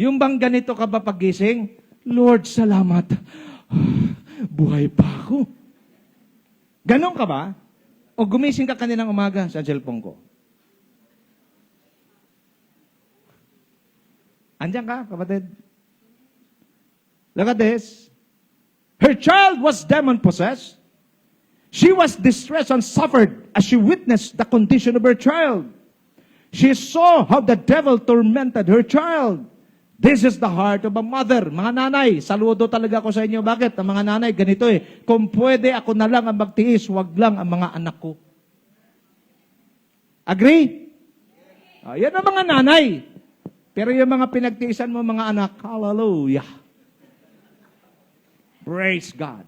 Yung bang ganito ka ba pagising? Lord, salamat. Buhay pa ako. Ganon ka ba? O gumising ka kaninang umaga sa cellphone ko? Andiyan ka, kapatid? Look at this. Her child was demon-possessed. She was distressed and suffered as she witnessed the condition of her child. She saw how the devil tormented her child. This is the heart of a mother. Mga nanay, saludo talaga ako sa inyo. Bakit? Ang mga nanay, ganito kung pwede ako na lang ang magtiis, wag lang ang mga anak ko. Agree? Yan ang mga nanay. Pero yung mga pinagtiisan mo, mga anak, hallelujah. Praise God.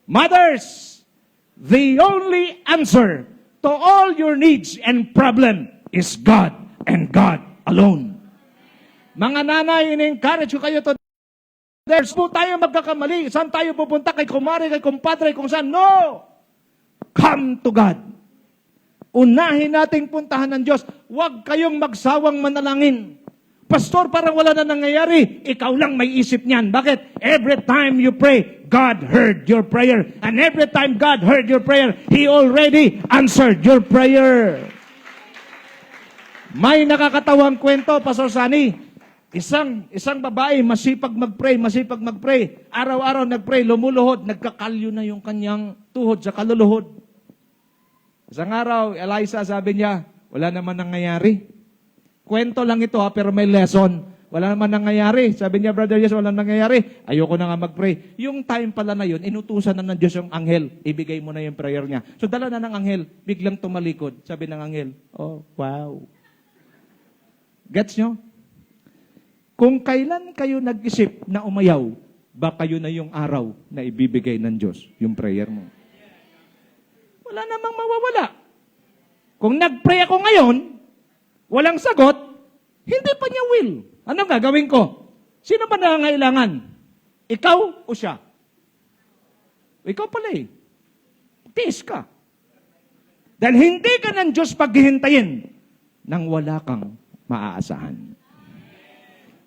Mothers, the only answer to all your needs and problem is God and God alone. Mga nanay, in-encourage ko kayo to. There's po tayo magkakamali. Saan tayo pupunta? Kay kumari, kay kumpadre, kung saan? No! Come to God. Unahin nating puntahan ng Diyos. Huwag kayong magsawang manalangin. Pastor, parang wala na nangyayari. Ikaw lang may isip niyan. Bakit? Every time you pray, God heard your prayer. And every time God heard your prayer, He already answered your prayer. May nakakatawang kwento, Pastor Sani. Isang babae, masipag mag-pray. Araw-araw nag-pray, lumuluhod, nagkakalyo na yung kanyang tuhod sa kaluluhod. Isang araw, Eliza, sabi niya, wala naman nangyayari. Kwento lang ito, pero may lesson. Wala naman nangyayari. Sabi niya, Brother, yes, wala nangyayari. Ayoko na nga mag-pray. Yung time pala na yun, inutusan na ng Diyos yung anghel. Ibigay mo na yung prayer niya. So, dala na ng anghel. Biglang tumalikod. Sabi ng anghel, oh, wow. Gets nyo? Kung kailan kayo nag-isip na umayaw, baka yun na yung araw na ibibigay ng Diyos, yung prayer mo. Wala namang mawawala. Kung nag-pray ako ngayon, walang sagot, hindi pa niya will. Anong gagawin ko? Sino ba nangangailangan? Ikaw o siya? Ikaw pala Tiis ka. Dahil hindi ka ng Diyos paghihintayin nang wala kang maaasahan.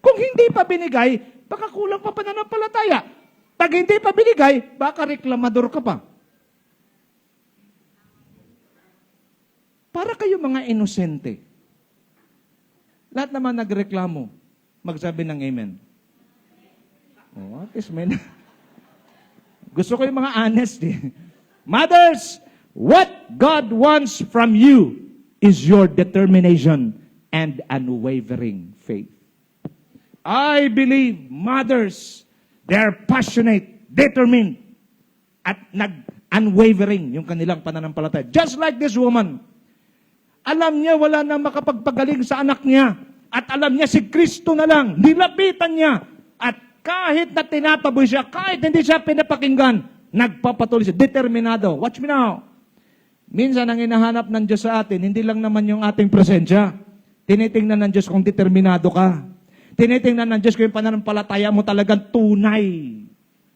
Kung hindi pa binigay, baka kulang pa pananampalataya. Pag hindi pa binigay, baka reklamador ka pa. Para kayo mga inosente. Lahat naman nagreklamo, magsabi ng amen. Oh, at least may gusto ko yung mga honest Mothers, what God wants from you is your determination and unwavering faith. I believe mothers, they're passionate, determined, at unwavering yung kanilang pananampalataya. Just like this woman. Alam niya wala na makapagpagaling sa anak niya. At alam niya si Kristo na lang. Nilapitan niya. At kahit na tinataboy siya, kahit hindi siya pinapakinggan, nagpapatuloy siya. Determinado. Watch me now. Minsan ang hinahanap ng Diyos sa atin, hindi lang naman yung ating presensya. Tinitingnan ng Diyos kung determinado ka. Tinitingnan ng Diyos kung yung pananampalataya mo talagang tunay.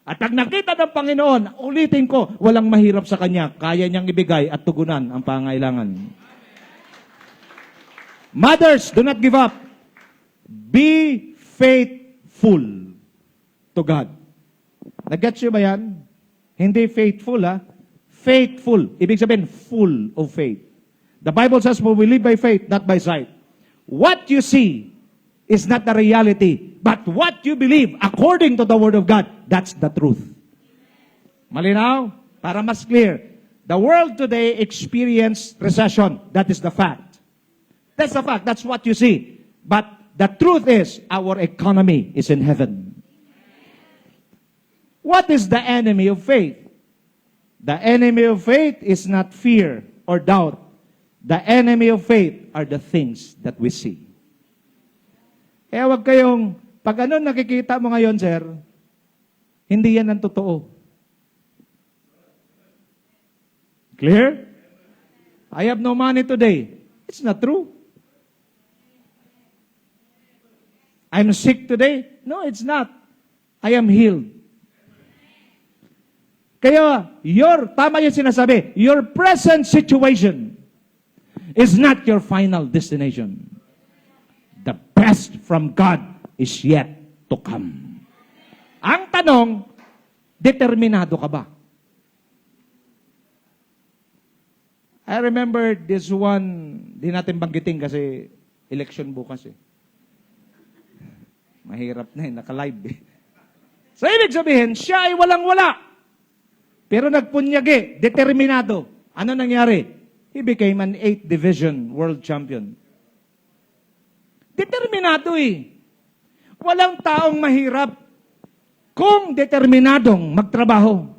At pag nakita ng Panginoon, ulitin ko, walang mahirap sa Kanya. Kaya niyang ibigay at tugunan ang pangailangan. Mothers, do not give up. Be faithful to God. Nag-gets nyo ba yan? Hindi faithful, Faithful. Ibig sabihin, full of faith. The Bible says, we live by faith, not by sight. What you see is not the reality, but what you believe according to the Word of God, that's the truth. Malinaw? Para mas clear. The world today experienced recession. That is the fact. That's the fact. That's what you see. But the truth is, our economy is in heaven. What is the enemy of faith? The enemy of faith is not fear or doubt. The enemy of faith are the things that we see. Kaya wag kayong, pag ano nakikita mo ngayon, sir, hindi yan ang totoo. Clear? I have no money today. It's not true. I'm sick today. No, it's not. I am healed. Kaya, tama yung sinasabi, your present situation is not your final destination. The best from God is yet to come. Ang tanong, determinado ka ba? I remember this one, di natin banggitin kasi election bukas eh. Mahirap na eh, naka-live eh. So, ibig sabihin, siya ay walang-wala. Pero nagpunyagi, determinado. Ano nangyari? He became an 8th division world champion. Determinado eh. Walang taong mahirap kung determinadong magtrabaho.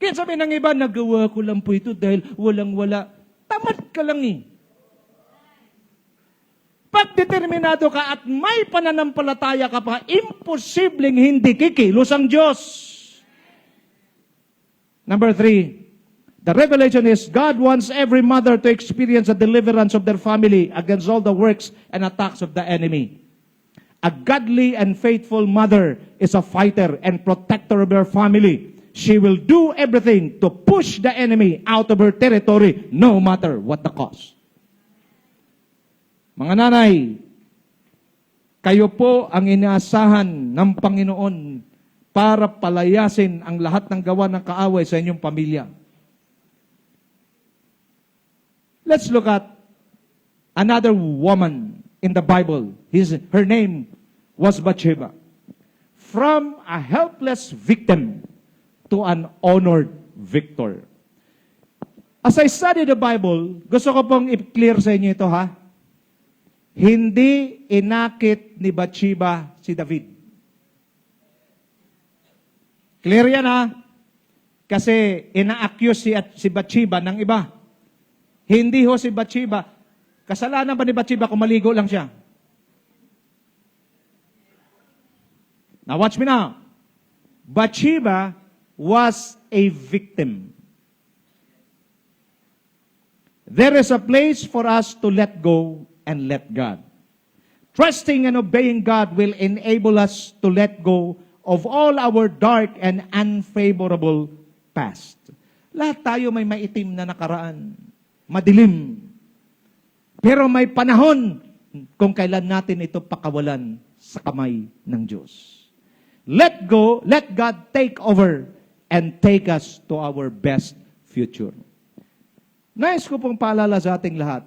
Kaya sabi ng iba, nagawa ko lang po ito dahil walang-wala. Tamad ka lang eh. Pag determinado ka at may pananampalataya ka pa, imposibleng hindi kikilos ang Diyos. Number 3, the revelation is God wants every mother to experience the deliverance of their family against all the works and attacks of the enemy. A godly and faithful mother is a fighter and protector of her family. She will do everything to push the enemy out of her territory, no matter what the cost. Mga nanay, kayo po ang inaasahan ng Panginoon para palayasin ang lahat ng gawa ng kaaway sa inyong pamilya. Let's look at another woman in the Bible. Her name was Bathsheba. From a helpless victim to an honored victor. As I study the Bible, gusto ko pong i-clear sa inyo ito ha. Hindi inakit ni Bathsheba si David. Clear yan ha? Kasi ina-accuse si Bathsheba ng iba. Hindi ho si Bathsheba. Kasalanan ba ni Bathsheba kung maligo lang siya? Now watch me now. Bathsheba was a victim. There is a place for us to let go and let God. Trusting and obeying God will enable us to let go of all our dark and unfavorable past. Lahat tayo may maitim na nakaraan. Madilim. Pero may panahon kung kailan natin ito pakawalan sa kamay ng Diyos. Let go, let God take over and take us to our best future. Nais ko pong paalala sa ating lahat,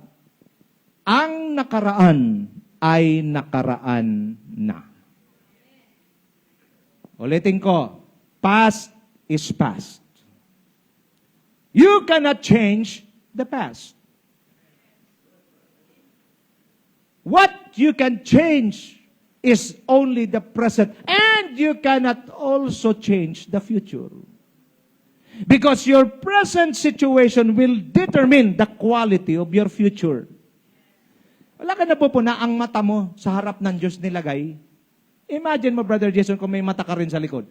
ang nakaraan ay nakaraan na. Ulitin ko, past is past. You cannot change the past. What you can change is only the present, and you cannot also change the future. Because your present situation will determine the quality of your future. Wala ka na po na ang mata mo sa harap ng Diyos nilagay. Imagine mo, Brother Jason, kung may mata ka rin sa likod.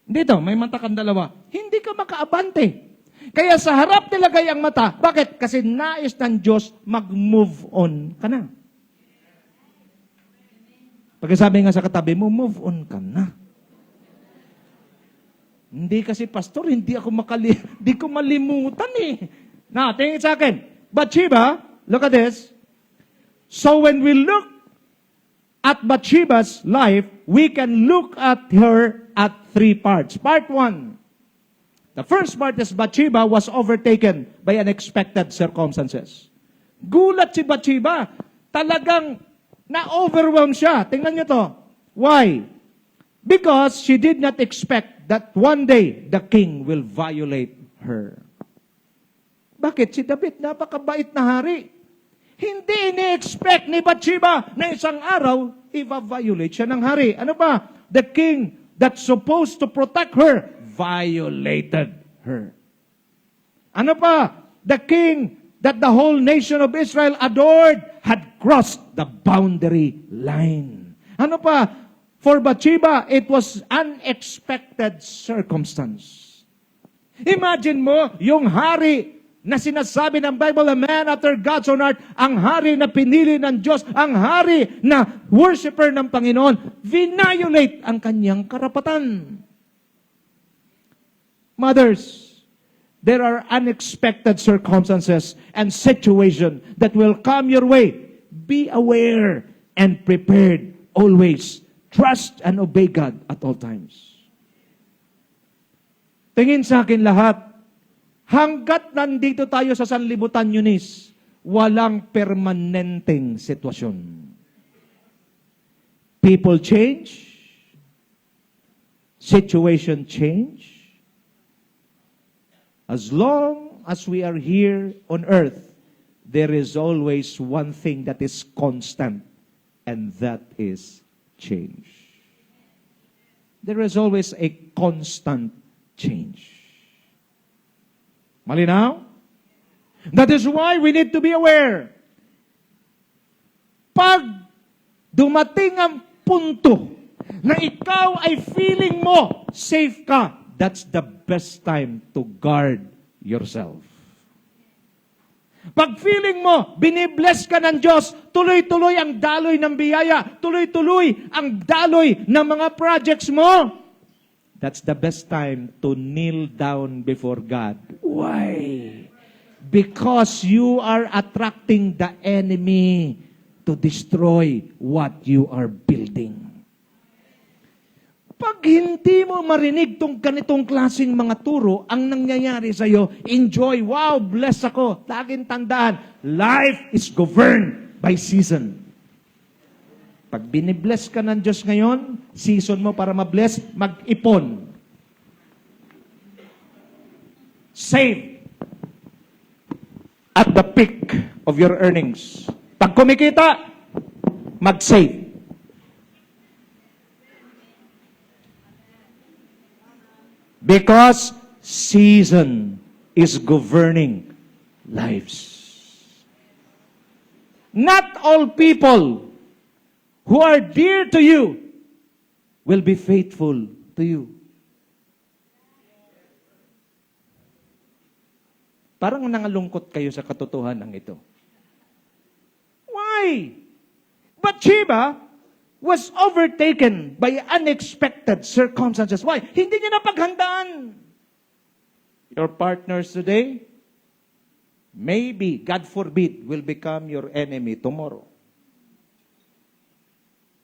Dito, may mata kang dalawa. Hindi ka makaabante. Kaya sa harap nilagay ang mata. Bakit? Kasi nais ng Diyos mag-move on ka na. Pagkasabi nga sa katabi mo, move on ka na. Hindi kasi, Pastor, hindi ko malimutan eh. Now, tingin sa akin. Bathsheba, look at this. So when we look at Bathsheba's life, we can look at her at 3 parts. Part 1. The first part is Bathsheba was overtaken by unexpected circumstances. Gulat si Bathsheba. Talagang na-overwhelm siya. Tingnan niyo to. Why? Because she did not expect that one day the king will violate her. Bakit? Si David, napakabait na hari. Hindi ini-expect ni Bathsheba na isang araw, i-violate siya ng hari. Ano ba? The king that's supposed to protect her, violated her. Ano pa? The king that the whole nation of Israel adored had crossed the boundary line. Ano pa? For Bathsheba, it was unexpected circumstance. Imagine mo, yung hari na sinasabi ng Bible, a man after God's own heart, ang hari na pinili ng Diyos, ang hari na worshiper ng Panginoon, violate ang kanyang karapatan. Mothers, there are unexpected circumstances and situations that will come your way. Be aware and prepared always. Trust and obey God at all times. Tingin sa akin lahat, hanggat nandito tayo sa sanlibutan, Eunice, walang permanenteng sitwasyon. People change, situation change. As long as we are here on earth, there is always one thing that is constant, and that is change. There is always a constant change. Malinaw? That is why we need to be aware. Pag dumating ang punto na ikaw ay feeling mo safe ka, that's the best time to guard yourself. Pag feeling mo, binibless ka ng Diyos, tuloy-tuloy ang daloy ng biyaya, tuloy-tuloy ang daloy ng mga projects mo, that's the best time to kneel down before God. Why? Because you are attracting the enemy to destroy what you are building. Pag hindi mo marinig tong ganitong klaseng mga turo, ang nangyayari sa iyo, enjoy, wow, bless ako. Laging tandaan, life is governed by season. Pag binibless ka ng Diyos ngayon, season mo para mabless, mag-ipon. Save at the peak of your earnings. Pag kumikita, mag-save. Because season is governing lives. Not all people who are dear to you will be faithful to you. Parang nangalungkot kayo sa katotohanan ito. Why? Bathsheba was overtaken by unexpected circumstances. Why? Hindi niya napaghandaan. Your partners today, maybe, God forbid, will become your enemy tomorrow.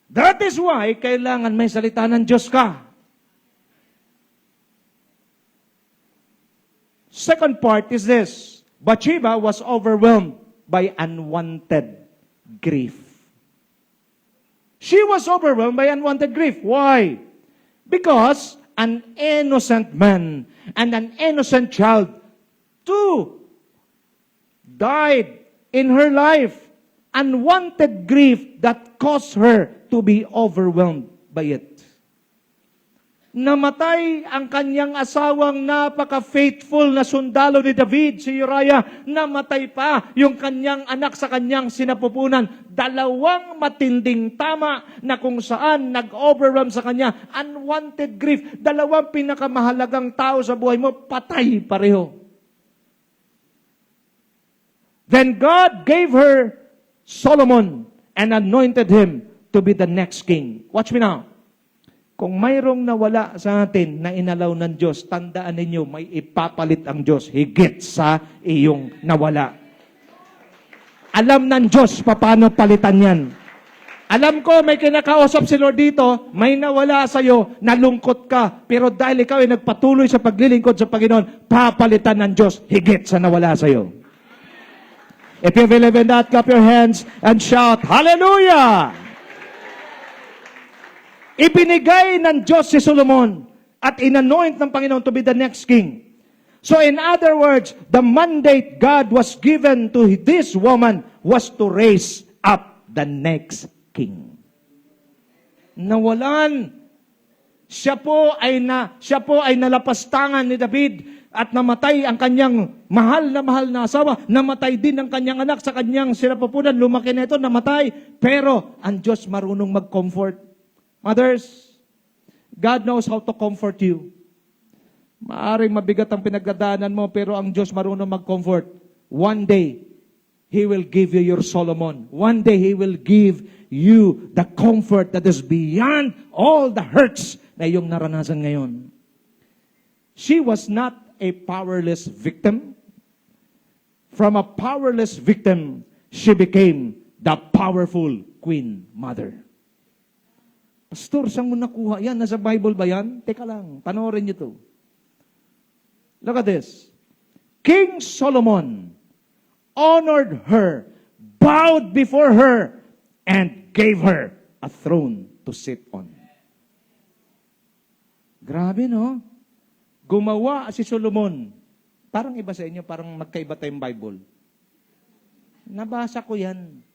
That is why kailangan may salita ng Diyos ka. Second part is this. Bathsheba was overwhelmed by unwanted grief. She was overwhelmed by unwanted grief. Why? Because an innocent man and an innocent child too died in her life. Unwanted grief that caused her to be overwhelmed by it. Namatay ang kanyang asawang napaka-faithful na sundalo ni David, si Uriah. Namatay pa yung kanyang anak sa kanyang sinapupunan. Dalawang matinding tama na kung saan nag-overwhelm sa kanya. Unwanted grief. Dalawang pinakamahalagang tao sa buhay mo, patay pareho. Then God gave her Solomon and anointed him to be the next king. Watch me now. Kung mayroong nawala sa atin na inalaw ng Diyos, tandaan ninyo, may ipapalit ang Diyos higit sa iyong nawala. Alam ng Diyos paano palitan yan. Alam ko, may kinakausap si Lord dito, may nawala sa iyo, nalungkot ka, pero dahil ikaw ay nagpatuloy sa paglilingkod sa Panginoon, papalitan ng Diyos higit sa nawala sa iyo. If you believe in that, clap your hands and shout, Hallelujah! Ibinigay ng Diyos si Solomon at inanoint ng Panginoon to be the next king. So in other words, the mandate God was given to this woman was to raise up the next king. Nawalan. Siya po ay nalapastangan ni David at namatay ang kanyang mahal na asawa. Namatay din ang kanyang anak sa kanyang sinapupunan. Lumaki na ito, namatay. Pero ang Diyos marunong mag-comfort. Mothers, God knows how to comfort you. Maaring mabigat ang pinagdadaanan mo, pero ang Diyos marunong mag-comfort. One day, He will give you your Solomon. One day, He will give you the comfort that is beyond all the hurts na iyong naranasan ngayon. She was not a powerless victim. From a powerless victim, she became the powerful Queen Mother. Pastor, saan mo nakuha yan? Nasa Bible ba yan? Teka lang, panoorin niyo to. Look at this. King Solomon honored her, bowed before her, and gave her a throne to sit on. Grabe, no? Gumawa si Solomon. Parang iba sa inyo, parang magkaiba tayong Bible. Nabasa ko yan.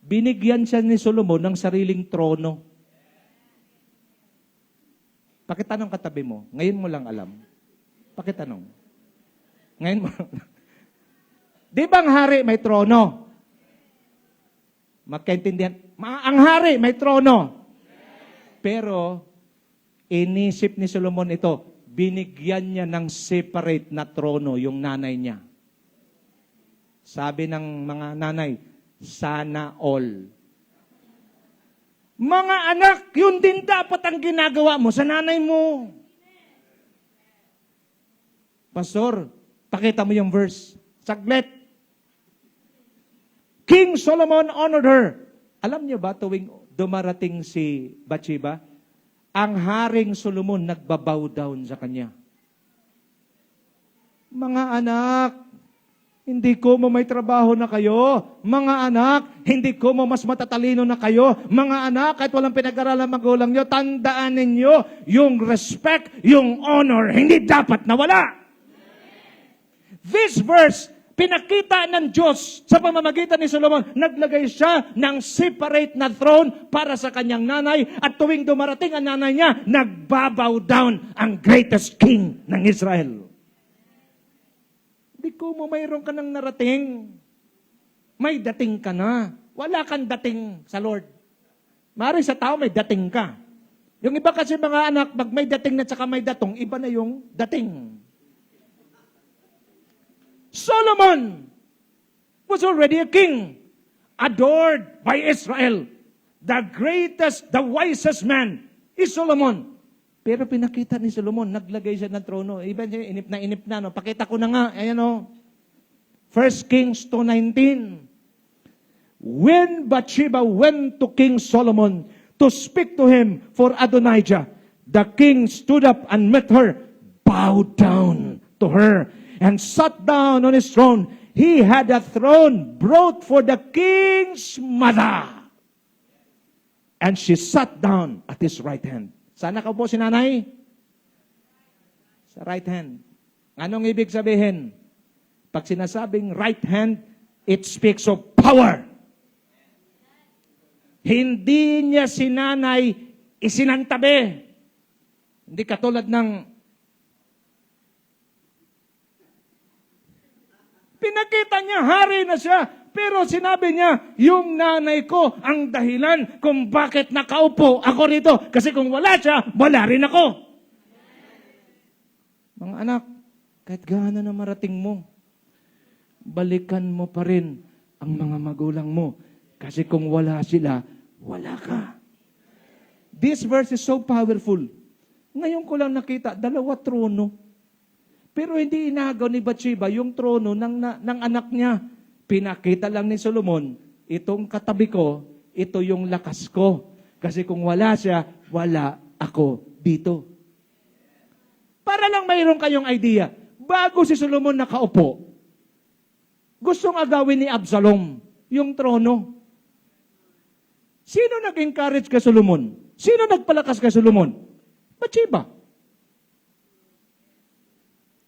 Binigyan siya ni Solomon ng sariling trono. Pakitanong katabi mo, ngayon mo lang alam. Pakitanong. Ngayon mo. Di ba ang hari may trono? Magkaintindihan. Ang hari may trono. Pero, inisip ni Solomon ito, binigyan niya ng separate na trono yung nanay niya. Sabi ng mga nanay, sana all. Mga anak, yun din dapat ang ginagawa mo sa nanay mo. Pastor, pakita mo yung verse. Saglit. King Solomon honored her. Alam niyo ba tuwing dumarating si Bathsheba, ang haring Solomon nagbabow down sa kanya. Mga anak, hindi ko mo may trabaho na kayo. Mga anak, hindi ko mo mas matatalino na kayo. Mga anak, kahit walang pinag-aralan magulang nyo, tandaan ninyo, yung respect, yung honor, hindi dapat nawala. This verse, pinakita ng Diyos sa pamamagitan ni Solomon, naglagay siya ng separate na throne para sa kanyang nanay at tuwing dumarating ang nanay niya, nagbabow down ang greatest king ng Israel. Di ko mo mayroon ka ng narating. May dating ka na. Wala kang dating sa Lord. Mari sa tao may dating ka. Yung iba kasi mga anak, pag may dating na tsaka may datong, iba na yung dating. Solomon was already a king, adored by Israel. The greatest, the wisest man is Solomon. Pero pinakita ni Solomon, naglagay siya ng trono. Iba siya, inip na. No? Pakita ko na nga. Ayan o. 1 Kings 2:19. When Bathsheba went to King Solomon to speak to him for Adonijah, the king stood up and met her, bowed down to her, and sat down on his throne. He had a throne brought for the king's mother. And she sat down at his right hand. Saan nakaupo si nanay? Sa right hand. Anong ibig sabihin? Pag sinasabing right hand, it speaks of power. Hindi niya si nanay isinantabi. Hindi katulad ng pinakita niya, hari na siya. Pero sinabi niya, yung nanay ko ang dahilan kung bakit nakaupo ako rito. Kasi kung wala siya, wala rin ako. Mga anak, kahit gaano na marating mo, balikan mo pa rin ang mga magulang mo. Kasi kung wala sila, wala ka. This verse is so powerful. Ngayon ko lang nakita, 2 trono. Pero hindi inagaw ni Bathsheba yung trono ng anak niya. Pinakita lang ni Solomon, itong katabi ko, ito yung lakas ko. Kasi kung wala siya, wala ako dito. Para lang mayroon kayong idea, bago si Solomon nakaupo, gustong agawin ni Absalom yung trono. Sino nag-encourage kay Solomon? Sino nagpalakas kay Solomon? Bathsheba.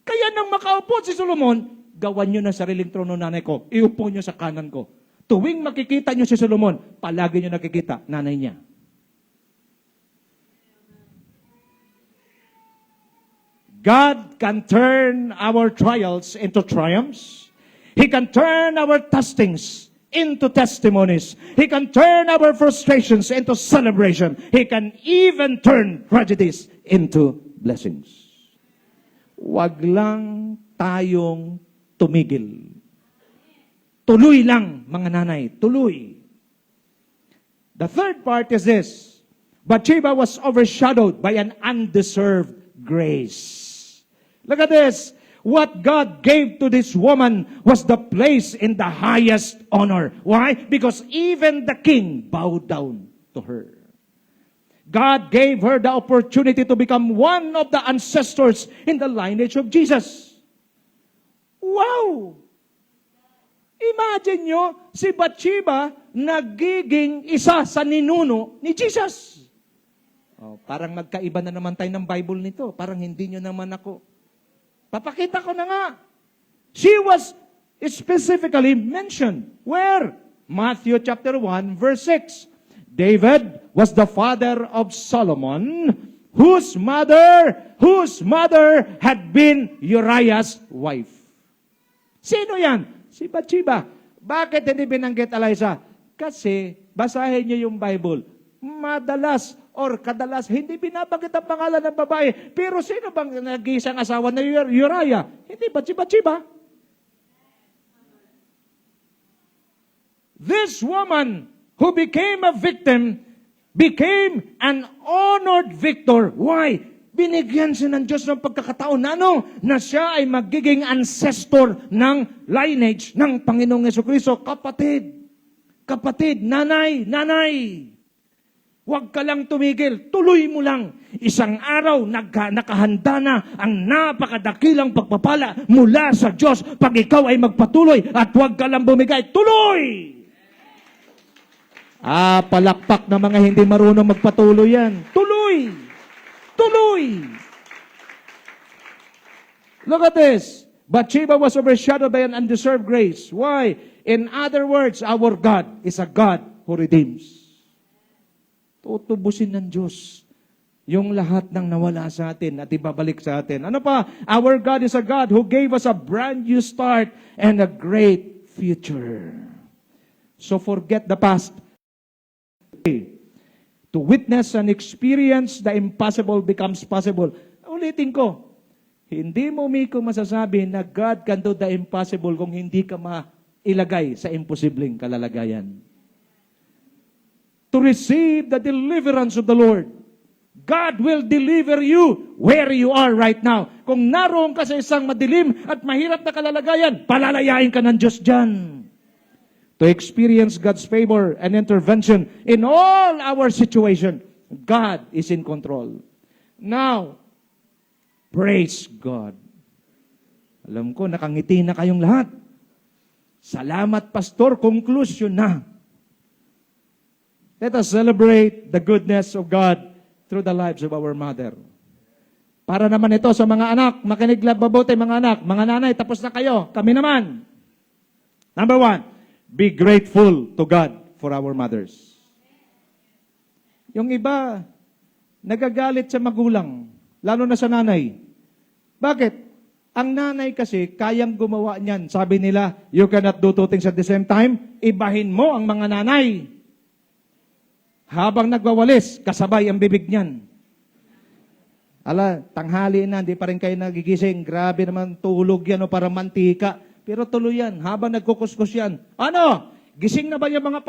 Kaya nang makaupo si Solomon, gawan nyo na sariling trono nanay ko. Iupo nyo sa kanan ko. Tuwing makikita nyo si Solomon, palagi nyo nakikita nanay niya. God can turn our trials into triumphs. He can turn our testings into testimonies. He can turn our frustrations into celebration. He can even turn tragedies into blessings. wag lang tayong tumigil. Tuloy lang, mga nanay, tuloy. The third part is this. Bathsheba was overshadowed by an undeserved grace. Look at this. What God gave to this woman was the place in the highest honor. Why? Because even the king bowed down to her. God gave her the opportunity to become one of the ancestors in the lineage of Jesus. Wow! Imagine nyo, si Bathsheba nagiging isa sa ninuno ni Jesus. Oh, parang magkaiba na naman tayo ng Bible nito. Parang hindi nyo naman ako. Papakita ko na nga. She was specifically mentioned. Where? Matthew chapter 1, verse 6. David was the father of Solomon, whose mother had been Uriah's wife. Sino yan? Si Bathsheba. Bakit hindi binanggit, Eliza? Kasi, basahin niyo yung Bible. Madalas or kadalas, hindi binabanggit ang pangalan ng babae. Pero sino bang nag-iisang asawa na Uriah? Hindi ba si Bathsheba? This woman who became a victim became an honored victor. Why? Binigyan siya ng Diyos ng pagkakataon na na siya ay magiging ancestor ng lineage ng Panginoong Jesucristo. Kapatid, nanay. Huwag ka lang tumigil, tuloy mo lang. Isang araw, nakahanda na ang napakadakilang pagpapala mula sa Diyos pag ikaw ay magpatuloy at huwag ka lang bumigay. Tuloy! Palakpak na mga hindi marunong magpatuloy yan. Tuloy! Look at this. Bathsheba was overshadowed by an undeserved grace. Why? In other words, our God is a God who redeems. Tutubusin ng Diyos yung lahat ng nawala sa atin at ibabalik sa atin. Ano pa? Our God is a God who gave us a brand new start and a great future. So forget the past. To witness and experience the impossible becomes possible. Ulitin ko, hindi mo, Miko, masasabi na God can do the impossible kung hindi ka mailagay sa imposibleng kalalagayan. To receive the deliverance of the Lord, God will deliver you where you are right now. Kung naroon ka sa isang madilim at mahirap na kalalagayan, palalayain ka ng Diyos dyan. To experience God's favor and intervention in all our situation. God is in control. Now, praise God. Alam ko, nakangiti na kayong lahat. Salamat, Pastor. Conclusion na. Let us celebrate the goodness of God through the lives of our mother. Para naman ito sa mga anak, makinig lang mabuti mga anak. Mga nanay, tapos na kayo. Kami naman. Number 1. Be grateful to God for our mothers. Yung iba, nagagalit sa magulang, lalo na sa nanay. Bakit? Ang nanay kasi, kayang gumawa niyan. Sabi nila, you cannot do two things at the same time. Ibahin mo ang mga nanay. Habang nagwawalis, kasabay ang bibig niyan. Tanghali na, hindi pa rin kayo nagigising. Grabe naman, tulog yan o para mantika. Pero tuloy yan, habang nagkukuskus yan. Ano? Gising na ba yung mga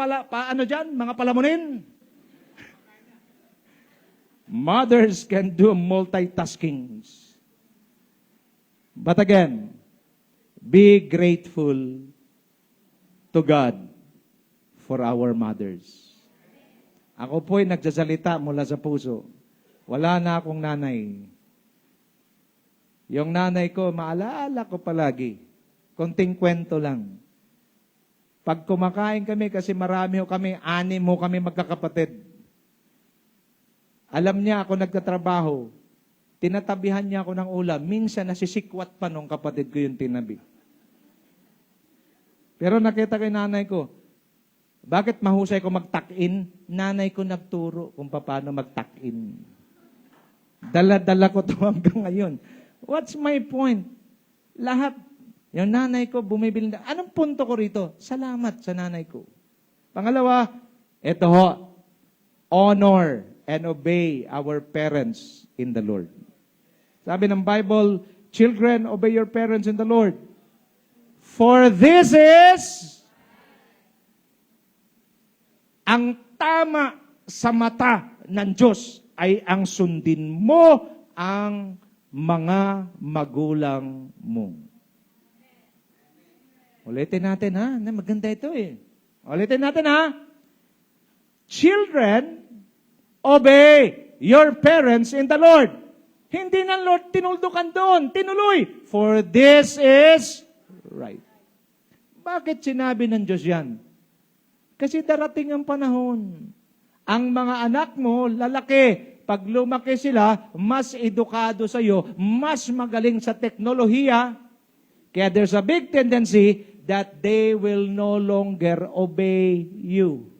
mga palamunin? Mothers can do multitasking. But again, be grateful to God for our mothers. Ako po'y nagsasalita mula sa puso. Wala na akong nanay. Yung nanay ko, maalala ko palagi. Konting kwento lang. Pag kumakain kami, kasi marami ho kami, 6 ho kami magkakapatid. Alam niya ako nagtatrabaho. Tinatabihan niya ako ng ulam. Minsan nasisikwat pa nung kapatid ko yung tinabi. Pero nakita ko yung nanay ko, bakit mahusay ko mag-tuck-in? Nanay ko nagturo kung paano mag-tuck-in. Dala-dala ko ito hanggang ngayon. What's my point? Lahat. Yung nanay ko, bumibili na. Anong punto ko rito? Salamat sa nanay ko. Pangalawa, ito ho, honor and obey our parents in the Lord. Sabi ng Bible, Children, obey your parents in the Lord. For this is ang tama sa mata ng Diyos ay ang sundin mo ang mga magulang mo. Ulitin natin ha. Maganda ito eh. Ulitin natin ha. Children, obey your parents in the Lord. Hindi ng Lord tinuldukan doon. Tinuloy. For this is right. Bakit sinabi ng Diyos yan? Kasi darating ang panahon. Ang mga anak mo, lalaki, pag lumaki sila, mas edukado sa iyo, mas magaling sa teknolohiya. Kaya there's a big tendency that they will no longer obey you.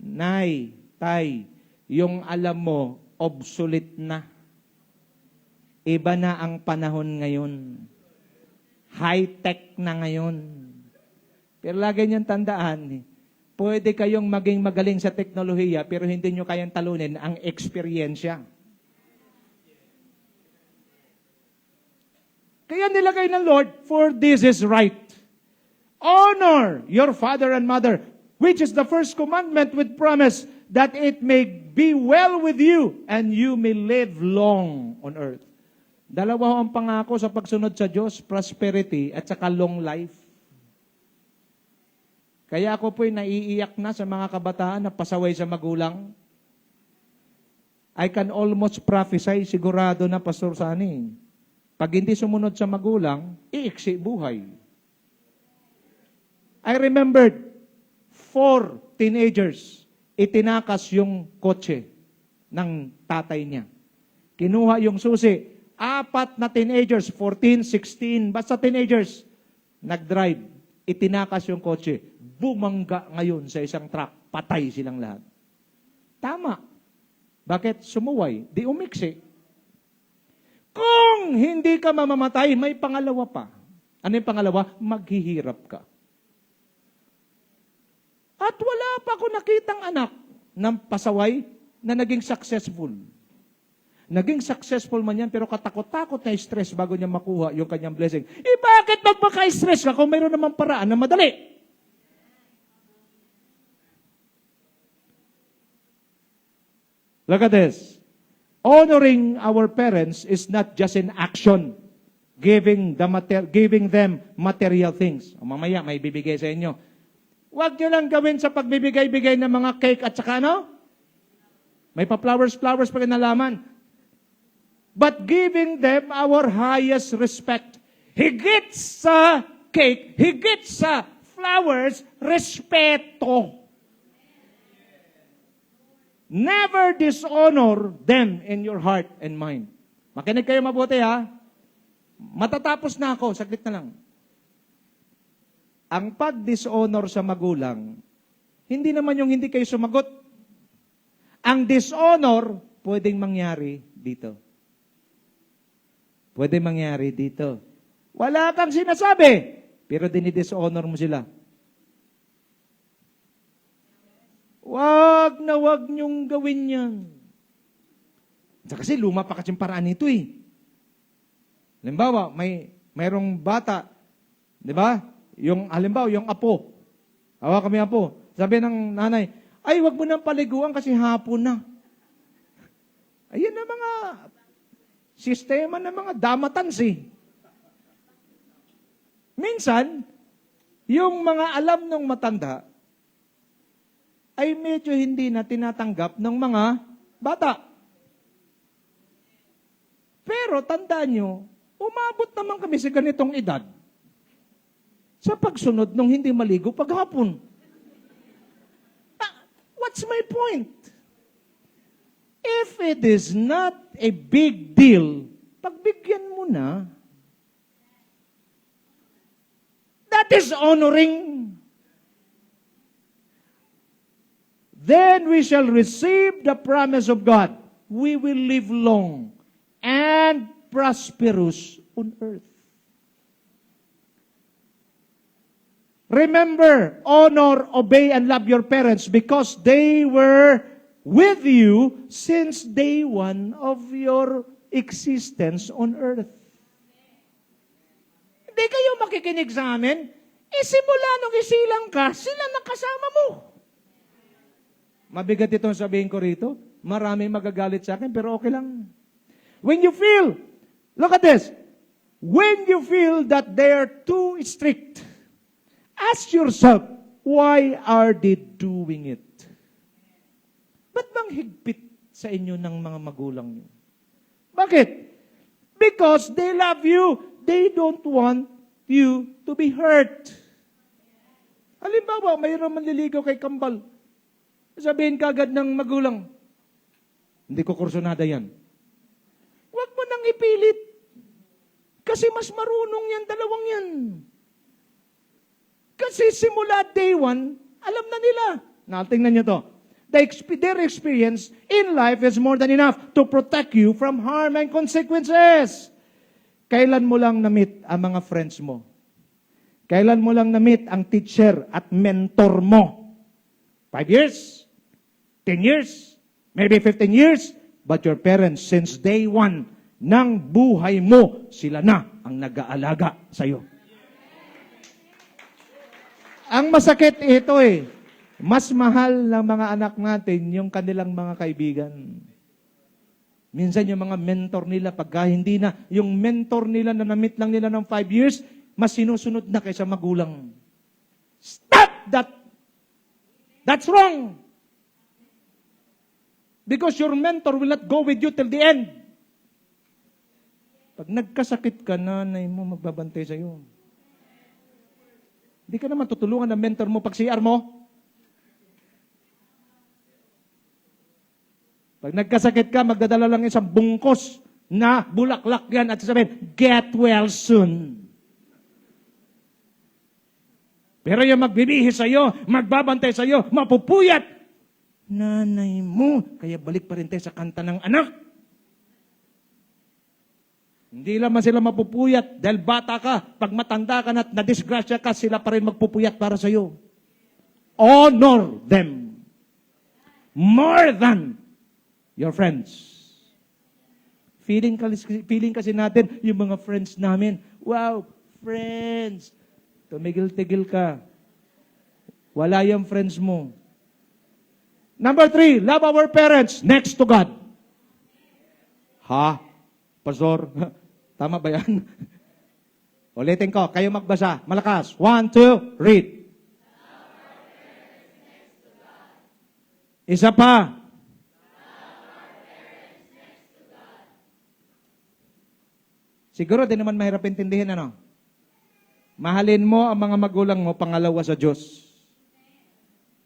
Nay, tay, yung alam mo, obsolete na. Iba na ang panahon ngayon. High-tech na ngayon. Pero lagi niyang tandaan, pwede kayong maging magaling sa teknolohiya, pero hindi nyo kayang talunin ang eksperyensya. Kaya nilagay ng Lord, for this is right. Honor your father and mother, which is the first commandment with promise, that it may be well with you and you may live long on earth. Dalawa ang pangako sa pagsunod sa Diyos, prosperity at saka long life. Kaya ako po'y naiiyak na sa mga kabataan na pasaway sa magulang. I can almost prophesy, sigurado na, Pastor Sani, pag hindi sumunod sa magulang, iiksi buhay. I remembered 4 teenagers, itinakas yung kotse ng tatay niya. Kinuha yung susi. 4 na teenagers, 14, 16, basta teenagers, nag-drive. Itinakas yung kotse. Bumangga ngayon sa isang truck. Patay silang lahat. Tama. Bakit? Sumuway. Di umiksi. Kung hindi ka mamamatay, may pangalawa pa. Ano yung pangalawa? Maghihirap ka. At wala pa ako nakitang anak ng pasaway na naging successful. Naging successful man yan, pero katakot-takot na stress bago niya makuha yung kanyang blessing. Bakit magpaka-stress ka kung mayroon naman paraan na madali? Look at this. Honoring our parents is not just in action, giving them material things. Mamaya, may bibigay sa inyo. Huwag nyo lang gawin sa pagbibigay-bigay ng mga cake at saka ano? May pa-flowers pa kinalaman. But giving them our highest respect. Higit sa cake, higit sa flowers, respeto. Never dishonor them in your heart and mind. Makinig kayo mabuti ha. Matatapos na ako, saglit na lang. Ang pag-dishonor sa magulang, hindi naman yung hindi kayo sumagot. Ang dishonor, pwedeng mangyari dito. Pwede mangyari dito. Wala kang sinasabi, pero dinidishonor mo sila. Wag na wag niyong gawin yan. Kasi luma pa kasing paraan nito eh. Halimbawa, mayroong bata, di ba? Halimbawa, yung apo. Hawa kami apo. Sabi ng nanay, ay, wag mo nang paliguan kasi hapon na. Ayun na mga sistema ng mga damatans eh. Minsan, yung mga alam ng matanda, ay medyo hindi na tinatanggap ng mga bata. Pero tandaan nyo, umabot naman kami sa ganitong edad sa pagsunod nung hindi maligo paghapon. What's my point? If it is not a big deal, pagbigyan mo na. That is honoring. Then we shall receive the promise of God. We will live long and prosperous on earth. Remember, honor, obey, and love your parents because they were with you since day one of your existence on earth. Hindi kayo makikinig sa amin. Simula nung isilang ka, sila nakasama mo. Mabigat itong sabihin ko rito. Maraming magagalit sa akin, pero okay lang. When you feel, look at this, when you feel that they are too strict, ask yourself, why are they doing it? Ba't bang higpit sa inyo ng mga magulang niyo? Bakit? Because they love you. They don't want you to be hurt. Halimbawa, mayroon manliligaw kay kambal. Sabihin kagad ng magulang, hindi ko kursunada yan. Huwag mo nang ipilit. Kasi mas marunong yan, dalawang yan. Kasi simula day one, alam na nila. Now, tingnan nyo to. Their experience in life is more than enough to protect you from harm and consequences. Kailan mo lang na-meet ang mga friends mo? Kailan mo lang na-meet ang teacher at mentor mo? 5 years? 10 years? Maybe 15 years? But your parents, since day one ng buhay mo, sila na ang nag-aalaga sa'yo. Ang masakit ito mas mahal ng mga anak natin yung kanilang mga kaibigan. Minsan yung mga mentor nila, pagka hindi na, yung mentor nila na na-meet lang nila ng 5 years, mas sinusunod na kaysa magulang. Stop that! That's wrong! Because your mentor will not go with you till the end. Pag nagkasakit ka, nanay mo magbabantay sa'yo. Hindi ka naman tutulungan ng mentor mo pag CR mo. Pag nagkasakit ka, magdadala lang isang bungkos na bulaklak yan at sasabihin, get well soon. Pero yung magbibihis sa'yo, magbabantay sa'yo, mapupuyat, nanay mo. Kaya balik pa rin tayo sa kanta ng anak. Hindi naman sila mapupuyat dahil bata ka. Pag matanda ka na at nadisgrasya ka, sila pa rin magpupuyat para sa'yo. Honor them more than your friends. Feeling kasi natin, yung mga friends namin, wow, friends. Tumigil-tigil ka. Wala yung friends mo. Number 3, love our parents next to God. Ha? Pastor, tama ba yan? Ulitin ko, kayo magbasa. Malakas. 1, 2, read. Isa pa. Siguro din naman mahirap intindihin, ano? Mahalin mo ang mga magulang mo, pangalawa sa Diyos.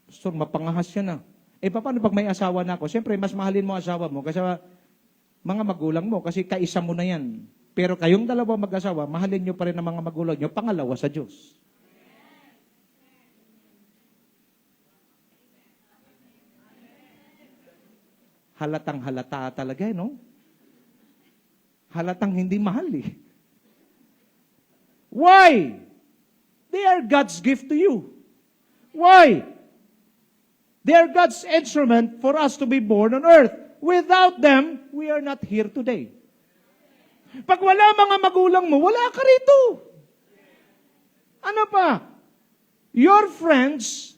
Pastor, mapangahas yan, paano pag may asawa na ako? Siyempre, mas mahalin mo asawa mo kasi mga magulang mo, kasi kaisa mo na yan. Pero kayong dalawa mag-asawa, mahalin nyo pa rin ang mga magulang nyo, pangalawa sa Diyos. Halatang halata talaga, no? Halatang hindi mahal, Why? They are God's gift to you. Why? They are God's instrument for us to be born on earth. Without them, we are not here today. Pag wala mga magulang mo, wala ka rito. Ano pa? Your friends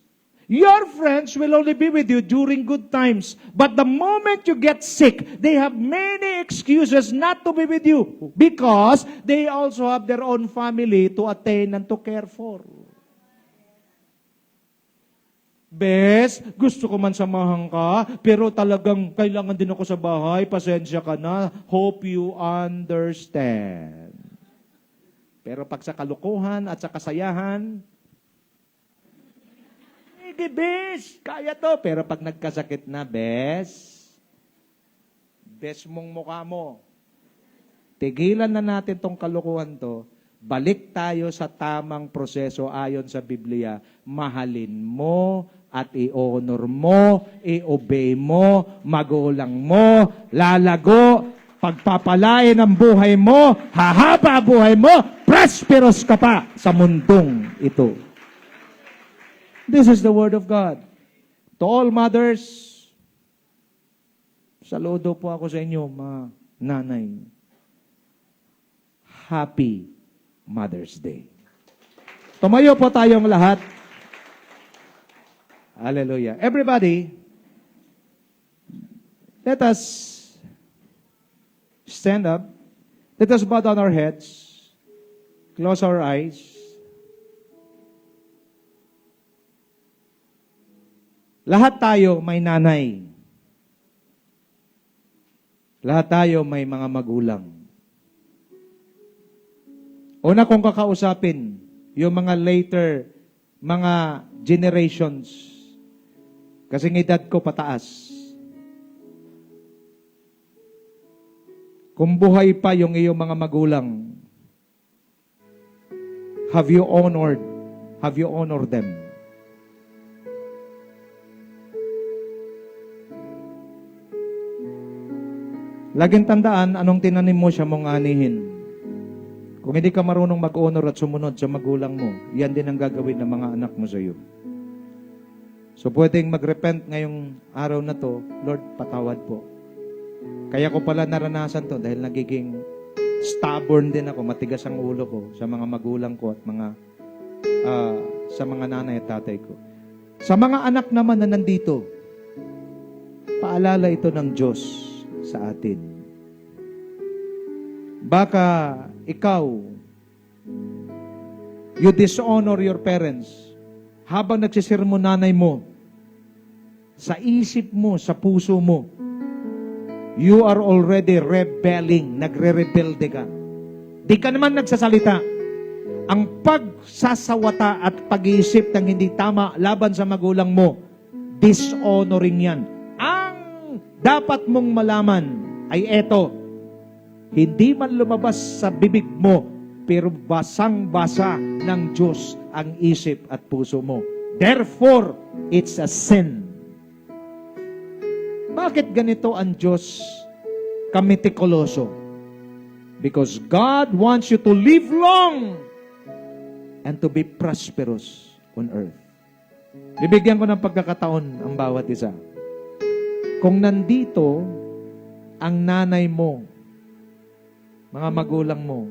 will only be with you during good times. But the moment you get sick, they have many excuses not to be with you because they also have their own family to attain and to care for. Bes, gusto ko man samahan ka, pero talagang kailangan din ako sa bahay, pasensya ka na. Hope you understand. Pero pag sa kalukuhan at sa kasayahan, Bes, kaya to. Pero pag nagkasakit na, Bes mong mukha mo. Tigilan na natin tong kalukuhan to. Balik tayo sa tamang proseso ayon sa Biblia. Mahalin mo at i-honor mo, i-obey mo, magulang mo, lalago, pagpapalain ang buhay mo, hahaba buhay mo, prosperous ka pa sa mundong ito. This is the word of God. To all mothers, saludo po ako sa inyo, nanay, Happy Mother's Day. Tumayo po tayong lahat. Hallelujah. Everybody, let us stand up. Let us bow down our heads. Close our eyes. Lahat tayo may nanay. Lahat tayo may mga magulang. Una kong kakausapin, yung mga later, mga generations. Kasi ng edad ko pataas. Kung buhay pa yung iyong mga magulang, have you honored them? Laging tandaan, anong tinanim mo siya mong anihin. Kung hindi ka marunong mag-honor at sumunod sa magulang mo, yan din ang gagawin ng mga anak mo sa iyo. So pwedeng mag-repent ngayong araw na to, Lord, patawad po. Kaya ko pala naranasan to dahil nagiging stubborn din ako, matigas ang ulo ko sa mga magulang ko at sa mga nanay at tatay ko. Sa mga anak naman na nandito, paalala ito ng Diyos sa atin. Baka ikaw, you dishonor your parents habang nagsisirmo nanay mo, sa isip mo, sa puso mo, you are already rebelling, nagre-rebelde ka. Di ka naman nagsasalita. Ang pagsasawata at pag-iisip ng hindi tama laban sa magulang mo, dishonoring yan. Ang dapat mong malaman ay eto, hindi man lumabas sa bibig mo, pero basang-basa ng Diyos ang isip at puso mo. Therefore, it's a sin. Bakit ganito ang Diyos kamitikuloso? Because God wants you to live long and to be prosperous on earth. Bibigyan ko ng pagkakataon ang bawat isa. Kung nandito ang nanay mo, mga magulang mo,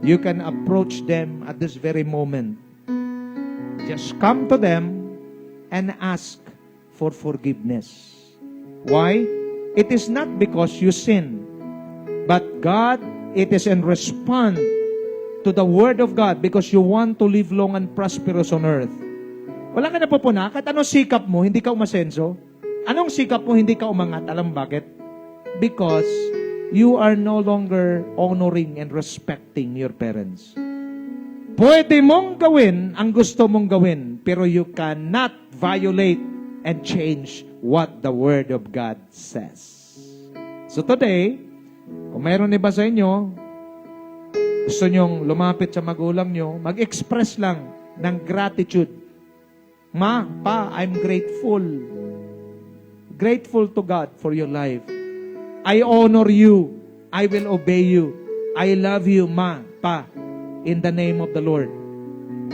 you can approach them at this very moment. Just come to them and ask for forgiveness. Why? It is not because you sin, but God, it is in response to the Word of God because you want to live long and prosperous on earth. Wala ka na pupuna, kahit anong sikap mo, hindi ka umasenso. Anong sikap mo, hindi ka umangat. Alam bakit? Because you are no longer honoring and respecting your parents. Pwede mong gawin ang gusto mong gawin, pero you cannot violate and change what the Word of God says. So today, kung mayroon iba sa inyo, gusto nyong lumapit sa magulang nyo, mag-express lang ng gratitude. Ma, pa, I'm grateful. Grateful to God for your life. I honor you. I will obey you. I love you, ma, pa, in the name of the Lord.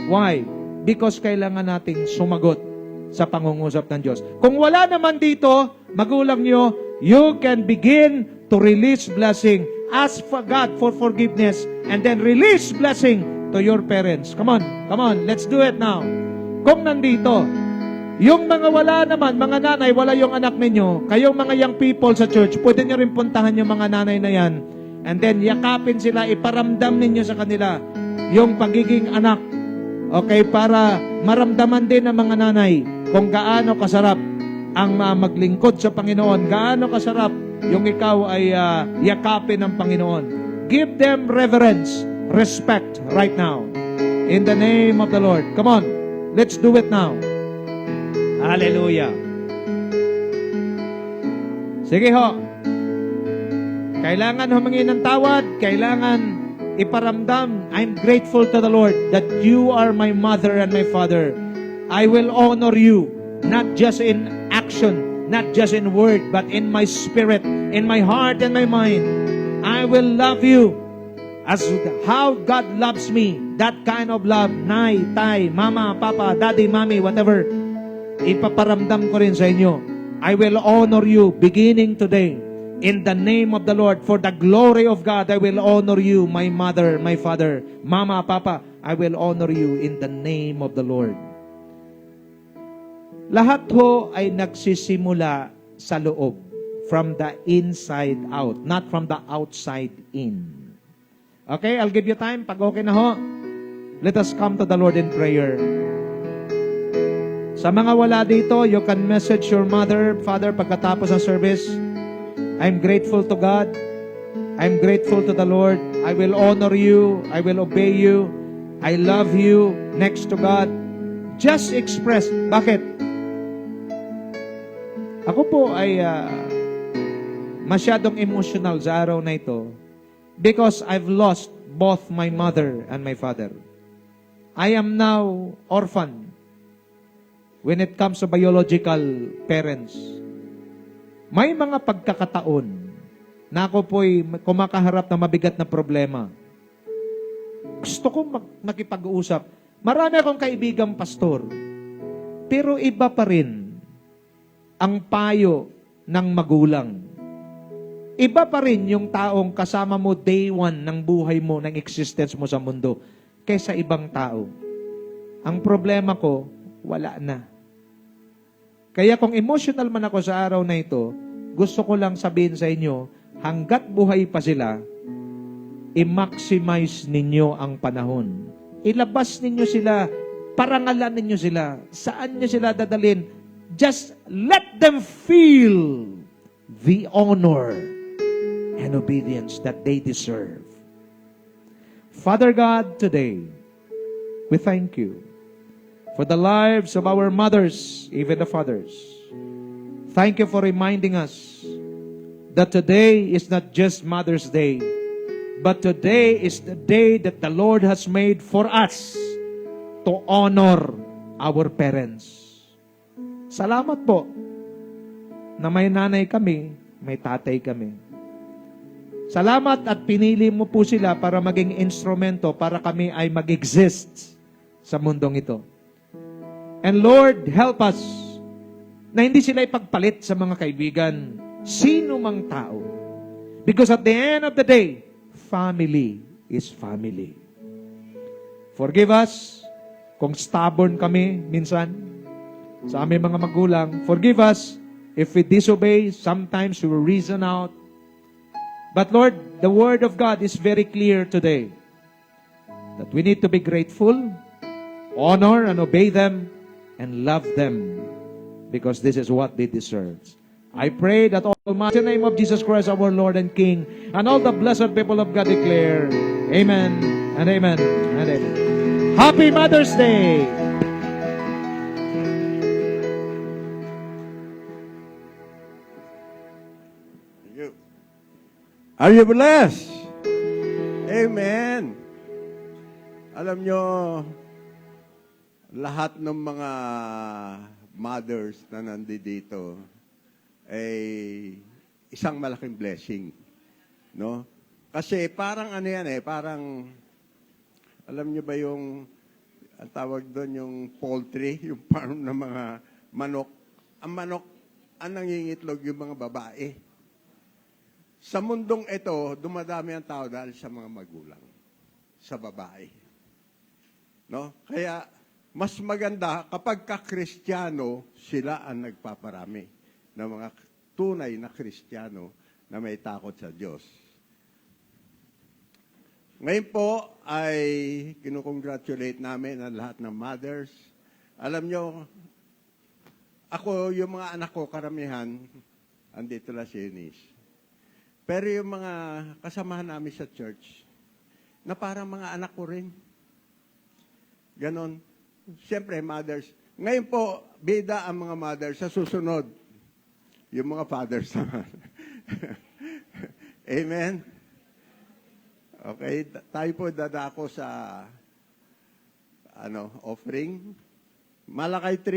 Why? Because kailangan nating sumagot sa pangungusap ng Diyos. Kung wala naman dito, magulang nyo, you can begin to release blessing. Ask for God for forgiveness and then release blessing to your parents. Come on, let's do it now. Kung nandito, yung mga wala naman, mga nanay, wala yung anak ninyo, kayong mga young people sa church, pwede nyo rin puntahan yung mga nanay na yan, and then yakapin sila, iparamdam ninyo sa kanila yung pagiging anak. Okay, para maramdaman din ng mga nanay kung gaano kasarap ang maglingkod sa Panginoon, gaano kasarap yung ikaw ay yakapin ng Panginoon. Give them reverence, respect right now. In the name of the Lord. Come on, let's do it now. Hallelujah. Sige ho. Kailangan humingi ng tawad. Kailangan iparamdam, I'm grateful to the Lord that you are my mother and my father. I will honor you, not just in action, not just in word, but in my spirit, in my heart and my mind. I will love you as how God loves me. That kind of love, nay, tay, mama, papa, daddy, mommy, whatever, ipaparamdam ko rin sa inyo. I will honor you beginning today. In the name of the Lord, for the glory of God, I will honor you, my mother, my father, mama, papa, I will honor you in the name of the Lord. Lahat ho ay nagsisimula sa loob, from the inside out, not from the outside in. Okay, I'll give you time. Pag okay na ho, let us come to the Lord in prayer. Sa mga wala dito, you can message your mother, father, pagkatapos ng service. I'm grateful to God. I'm grateful to the Lord. I will honor you. I will obey you. I love you next to God. Just express. Bakit? Ako po ay masyadong emotional sa araw na ito because I've lost both my mother and my father. I am now orphan when it comes to biological parents. May mga pagkakataon na ako po'y kumakaharap na mabigat na problema. Gusto kong makipag-uusap. Marami akong kaibigang pastor. Pero iba pa rin ang payo ng magulang. Iba pa rin yung taong kasama mo day one ng buhay mo, ng existence mo sa mundo, kaysa ibang tao. Ang problema ko, wala na. Kaya kung emotional man ako sa araw na ito, gusto ko lang sabihin sa inyo, hanggat buhay pa sila, i-maximize ninyo ang panahon. Ilabas ninyo sila, parangalan ninyo sila, saan nyo sila dadalhin. Just let them feel the honor and obedience that they deserve. Father God, today, we thank you for the lives of our mothers, even the fathers. Thank you for reminding us that today is not just Mother's Day, but today is the day that the Lord has made for us to honor our parents. Salamat po na may nanay kami, may tatay kami. Salamat at pinili mo po sila para maging instrumento para kami ay mag-exist sa mundong ito. And Lord, help us na hindi sila ipagpalit sa mga kaibigan, sino mang tao. Because at the end of the day, family is family. Forgive us kung stubborn kami minsan sa aming mga magulang. Forgive us if we disobey. Sometimes we will reason out. But Lord, the Word of God is very clear today that we need to be grateful, honor and obey them, and love them because this is what they deserve. I pray that Almighty name of Jesus Christ, our Lord and King, and all the blessed people of God declare, Amen and Amen and Amen. Happy Mother's Day! Are you blessed? Amen. Alam nyo, lahat ng mga mothers na nandito ay isang malaking blessing. No? Kasi parang ano yan parang, alam nyo ba yung, ang tawag doon yung poultry, yung farm ng mga manok. Ang manok, ang nangingitlog yung mga babae. Sa mundong ito, dumadami ang tao dahil sa mga magulang, sa babae. No? Kaya, mas maganda kapag ka-Kristiyano, sila ang nagpaparami ng mga tunay na Kristiyano na may takot sa Diyos. Ngayon po ay kinukongratulate namin ang lahat ng mothers. Alam nyo, ako, yung mga anak ko, karamihan, andito lang si Eunice. Pero yung mga kasamahan namin sa church, na parang mga anak ko rin. Ganon. Siyempre, mothers. Ngayon po, bida ang mga mothers sa susunod. Yung mga fathers naman. Amen? Okay, tayo po dadako sa offering. Malakay 3.